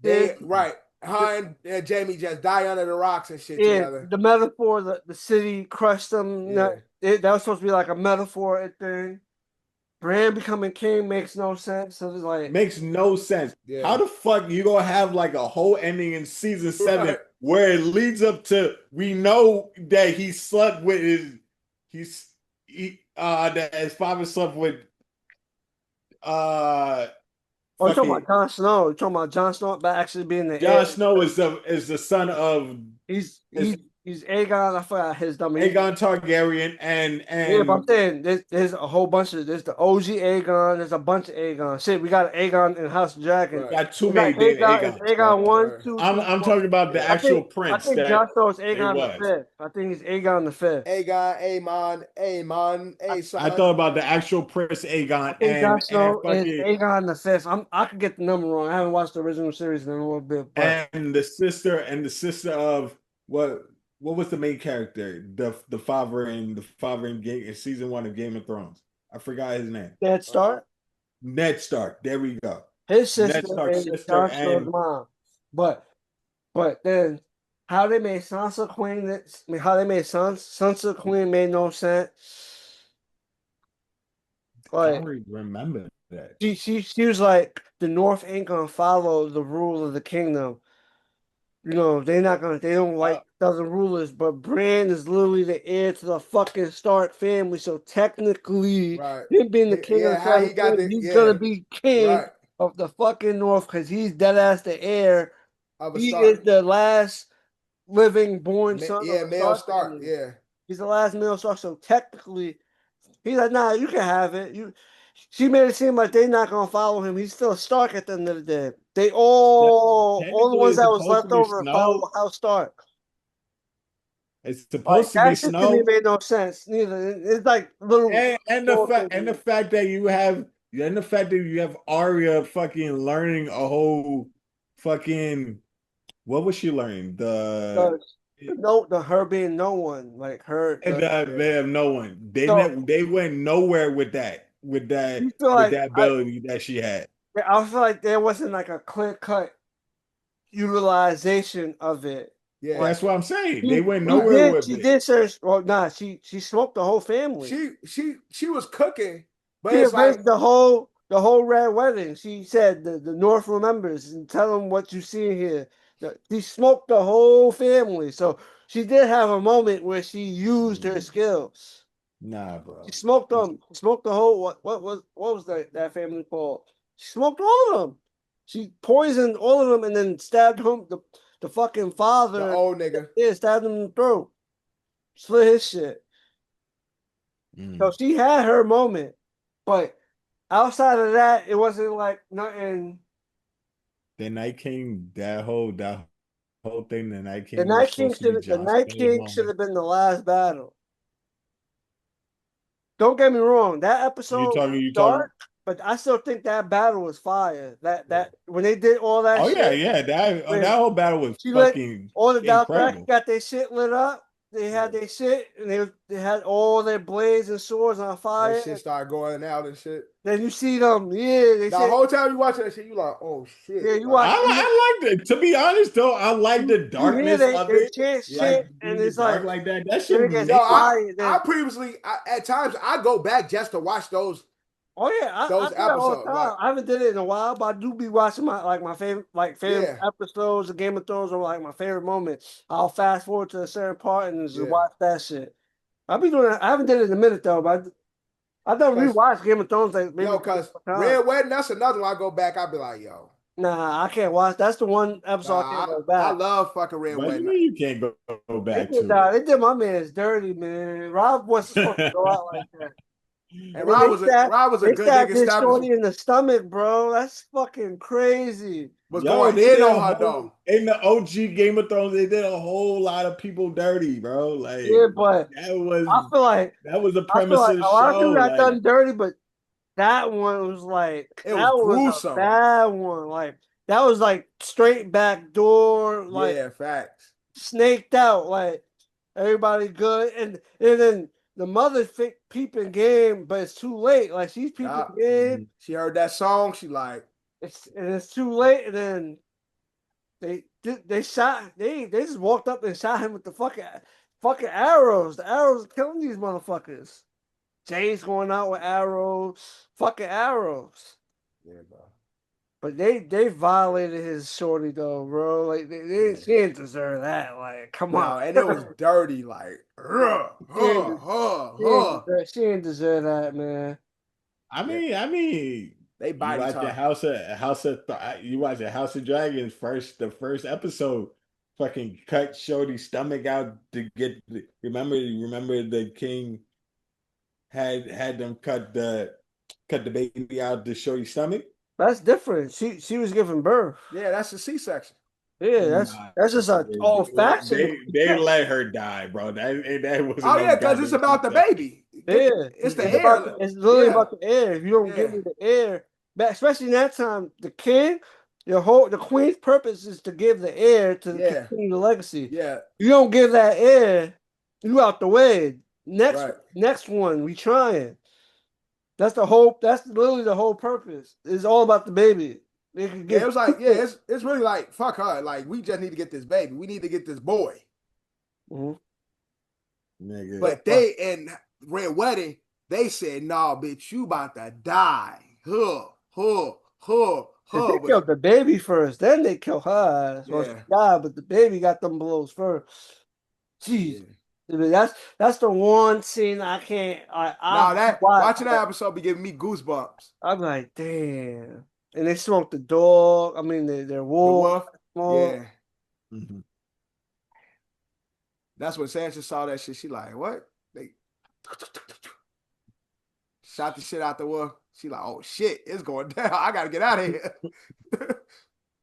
Her and Jaime just die under the rocks and shit together. The metaphor, the city crushed them. Yeah. That was supposed to be like a metaphor thing. Bran becoming king makes no sense. So it's like makes no sense. Yeah. How the fuck you gonna have like a whole ending in season 7 where it leads up to we know that he slept with that his father slept with you're talking about Jon Snow. You're talking about Jon Snow but actually being the Jon Snow is the son of He's Aegon. I forgot his dumb name. Aegon Targaryen and yeah, but I'm saying there's a whole bunch of there's the OG Aegon. There's a bunch of Aegon. Shit, we got Aegon in House of Dragon. Right. Got too many Aegon. Aegon 1, 2. I'm talking about the actual prince. I think Jon Snow is Aegon the 5th. I think he's Aegon the 5th. Aemon. I thought about the actual Prince Aegon. I think Jon Snow is Aegon the 5th. I could get the number wrong. I haven't watched the original series in a little bit. But. And the sister of what was the main character? The father in season 1 of Game of Thrones. I forgot his name. Ned Stark. Ned Stark. There we go. His sister and Jon Snow's mom. But then how they made Sansa queen? How they made Sansa queen made no sense. Like, I don't remember that. She was like the North ain't gonna follow the rule of the kingdom. You know, they don't like dozen rulers, but Bran is literally the heir to the fucking Stark family. So technically, him being the king of the family, he's gonna be king of the fucking North because he's dead ass the heir. He is the last living born son of the male Stark. He's the last male Stark. So technically, he's like, nah, you can have it. She made it seem like they're not gonna follow him. He's still a Stark at the end of the day. They all the ones that was left over follow House Stark. It's supposed to be Snow. To me made no sense neither. It's like little and the fact that you have And the fact that you have Arya fucking learning a whole fucking what was she learning? The her being no one, like her. They have no one. So They went nowhere with that you feel with like that ability that she had. I feel like there wasn't like a clear cut utilization of it. Yeah. Like That's what I'm saying. They she, went nowhere with she it. did search. Well, nah, she smoked the whole family. She was cooking, but She it's like erased the whole red wedding. She said the North remembers and tell them what you see here. She smoked the whole family. So she did have a moment where she used her skills. Nah, bro. She smoked them. Smoked the whole what was that family called? She smoked all of them. She poisoned all of them and then stabbed him the fucking the father. old nigga. Yeah, stabbed him in the throat. Slit his shit. So she had her moment, but outside of that, it wasn't like nothing. The Night King, that whole thing, the Night The King was Night King supposed to be should the Jon Night Snow's King should moment. have been the last battle. Don't get me wrong, that episode was You talking? dark, but I still think that battle was fire. That when they did all that Oh yeah, shit, yeah. when That whole battle was she lit fucking all the Dothraki incredible. got their shit lit up. They had their shit, and they had all their blades and swords on That fire. shit started going out and shit. Then you see them, yeah. They The said, whole time you watching that shit, you like, oh shit. yeah, you Like, watch. I like it. To be honest, though, I like the You hear darkness they of they it. chant Like shit, and being it's dark like like that. That then should it gets yo, make quiet. I previously at times I go back just to watch those Oh yeah, I those do that all the episodes. Like, time. I haven't did it in a while, but I do be watching my favorite yeah, episodes of Game of Thrones or like my favorite moments. I'll fast forward to a certain part and just yeah. watch that shit. I'll be doing that. I haven't did it in a minute though, but I done Cause rewatched Game of Thrones like maybe yo, 4 cause times. Red Wedding, that's another one I go back, I be like, yo. Nah, I can't watch. That's the one episode I can't Nah, go I back. love fucking Red What do you Wedding. mean you can't go They back did to it? that. They did my man's dirty, man. Rob wasn't supposed to go out like that. And And then Rob was a they good stabbed nigga. this Stabbing shorty in the stomach, bro. That's fucking crazy. was Yo, going they in did on a her whole though. in the OG Game of Thrones. They did a whole lot of people dirty, bro. Yeah, Like but that was I feel like the I feel premise like of the a lot of show. people got Like done dirty, but that one was It was a gruesome. bad one. Like that was like straight back door, like Yeah, facts. snaked out. Like everybody good, and then the mother peeping game, but it's too late. Like she's peeping Yeah. game, She heard that song. She like, it's too late, and then they just walked up and shot him with the fucking arrows. The arrows are killing these motherfuckers. Jay's going out with arrows, fucking arrows. yeah, bro. But they violated his shorty though, bro. Like Yeah. she didn't deserve that. Like, come No, on. and it was dirty, like, She didn't deserve that, man. I Yeah. mean, They you bite watch the tough. you watch the House of Dragons the first episode, fucking cut Shorty's stomach out to get. Remember the king had them cut the baby out to Shorty's stomach. That's different. She was giving birth. Yeah, that's a C-section. Yeah, that's just a old fashioned. They let her die, bro. That wasn't Oh no yeah, because it's goddamn about the C-section. baby. Yeah, It's the air. it's literally Yeah. about the air. If you don't give Yeah. me the air, but especially in that time, the king, the queen's purpose is to give the heir to Yeah. continue the legacy. Yeah. You don't give that heir, you out the way. Right. Next one, we trying. That's the whole. That's literally the whole purpose. It's all about the baby. They could Yeah, give. it was like, yeah, it's really like, fuck her. Like, we just need to get this baby. We need to get this boy. Mhm. Nigga. But they in Red Wedding, they said, "Nah, bitch, you about to die." They killed the baby first, then they kill her ass. Well, she Yeah. died, but the baby got them blows first. Jeez. Yeah. I mean, that's the one scene I can't. Watching that episode be giving me goosebumps. I'm like, damn. And they smoked the dog. I mean, they're The wolf. wolf. Yeah. Mhm. That's when Sansa saw that shit. She like, what? They shot the shit out the wolf. She like, oh shit, it's going down. I gotta get out of here.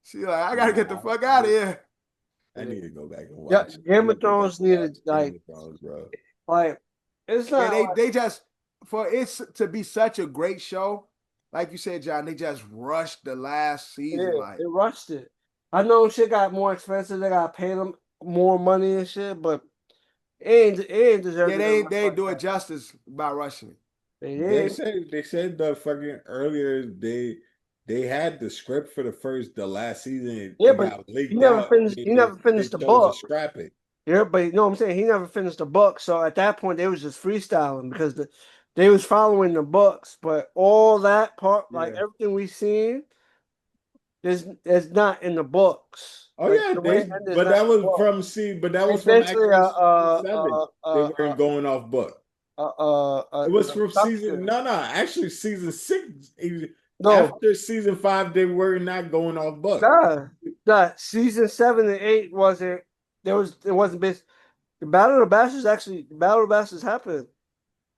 She like, I gotta get the fuck out of here. I need to go back and Yeah, watch. Game of Thrones needed Game of Thrones, bro. like it's not. Yeah, they just for it to be such a great show, like you said, John, they just rushed the last season. Yeah, Like, they rushed it. I know shit got more expensive. They gotta pay them more money and shit, but it ain't deserved yeah, to get they rushed they like do it that. justice by rushing it. They They did. said the fucking earlier they had the script for the last season. Yeah, It but got he leaked never out. finished. He never They finished the chose to book. scrap it. Yeah, but you know what I'm saying? He never finished the book. So at that point, they was just freestyling because they was following the books. But all that part, like Yeah. everything we seen, there's not in the books. Oh Like yeah, the way it ended is but not that in the was book. but that was It's from basically actually season 7. They weren't going off book. It was from season substance. actually season 6. No, After season 5, they were not going off book. nah. Season 7 and 8 wasn't. It wasn't based. The Battle of the Bastards happened.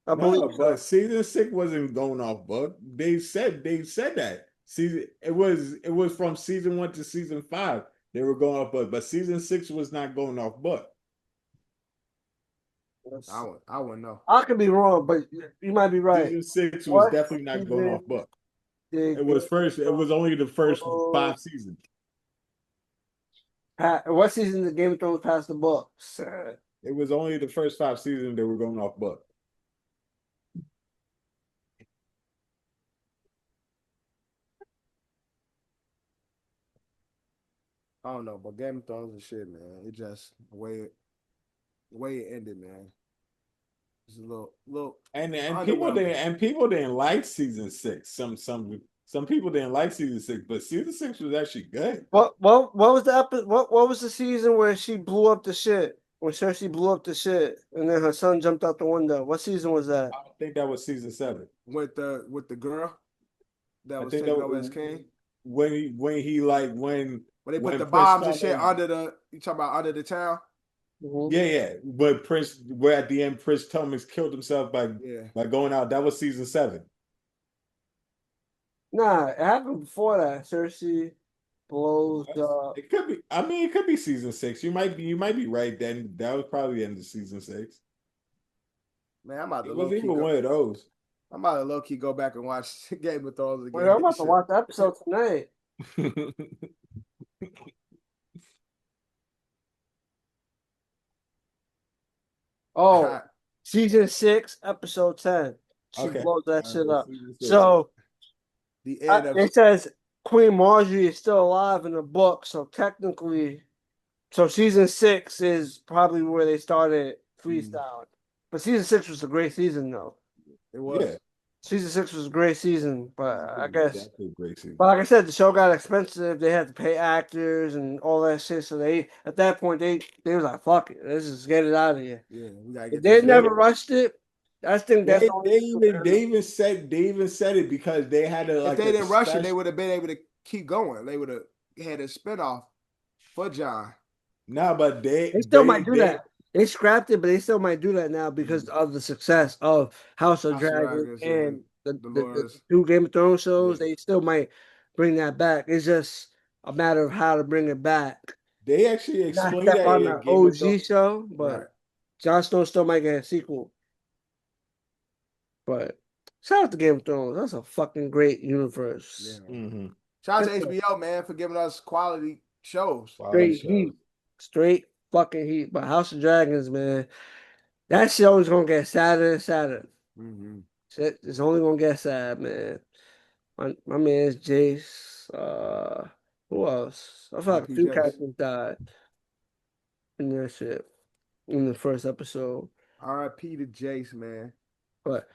I believe No, so. but season 6 wasn't going off book. They said that season it was from season 1 to season 5 they were going off book, but season 6 was not going off book. I wouldn't know. I could be wrong, but you might be right. Season 6 was What definitely not going season off book. did It was only the first Thrones 5 seasons. What season did Game of Thrones pass the books? It was only the first 5 seasons they were going off book. I don't know, but Game of Thrones and shit, man. It just the way it ended, man. It's a little And underwhelming. people didn't like season 6. Some people didn't like season 6, but season 6 was actually good. What was what was the season where she blew up the shit? When Cersei blew up the shit and then her son jumped out the window. What season was that? I don't think that was season 7. With the girl that I was think that taking over as was king. when he like When they put when the Prince bombs and shit Thomas, under you talking about under the town? Mhm. yeah, but where at the end Prince Thomas killed himself Yeah. by going out. That was season 7. Nah, it happened before that. Cersei blows up. It could be. I mean, it could be season 6. You might be right. Then that was probably the end of season 6. Man, I'm about to It low was key even go. one of those. I'm about to low key go back and watch Game of Thrones Wait, again. I'm about to watch the episode tonight. Oh, season 6, episode 10. She Okay. blows that All shit right, up. season 6. So The end of it says Queen Marjorie is still alive in the book, so technically, so season 6 is probably where they started freestyling. But season 6 was a great season, though. it was. Yeah. Season 6 was a great season, but I guess. Definitely a great season. But like I said, the show got expensive. They had to pay actors and all that shit. So they, at that point, they was like, "Fuck it, let's just get it out of here." Yeah, we gotta If get they this never shit. rushed it, I think that's all. They even said it because they had If they didn't rush it, they would have been able to keep going. They would have had a spinoff for John. No, but They still might do that. They scrapped it, but they still might do that now because of the success of House of House of Dragons Dragons and the the Lords. 2 Game of Thrones shows. Yeah. They still might bring that back. It's just a matter of how to bring it back. They actually Not explained step that on in the Game of OG Thrones. show, but Right. Jon Snow still might get a sequel. But shout out to Game of Thrones. That's a fucking great universe. Yeah. Mm-hmm. Shout out to HBO, man, for giving us quality shows. Straight heat. Straight fucking heat. But House of Dragons, man, that show is gonna get sadder and sadder. Mm-hmm. Shit, it's only gonna get sad, man. My man's Jace. Who else? I feel like a R.I.P. few Jace. characters died in that shit in the first episode. R.I.P. to Jace, man. But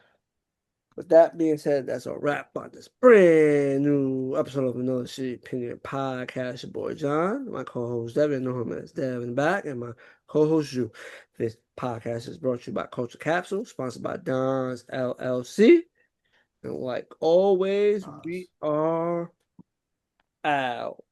with that being said, that's a wrap on this brand new episode of Another Shitty Opinion Podcast. Your boy John, my co-host Devin, know him as Devin back, and my co-host you. This podcast is brought to you by Culture Capsule, sponsored by Don's LLC. And like always, we are out.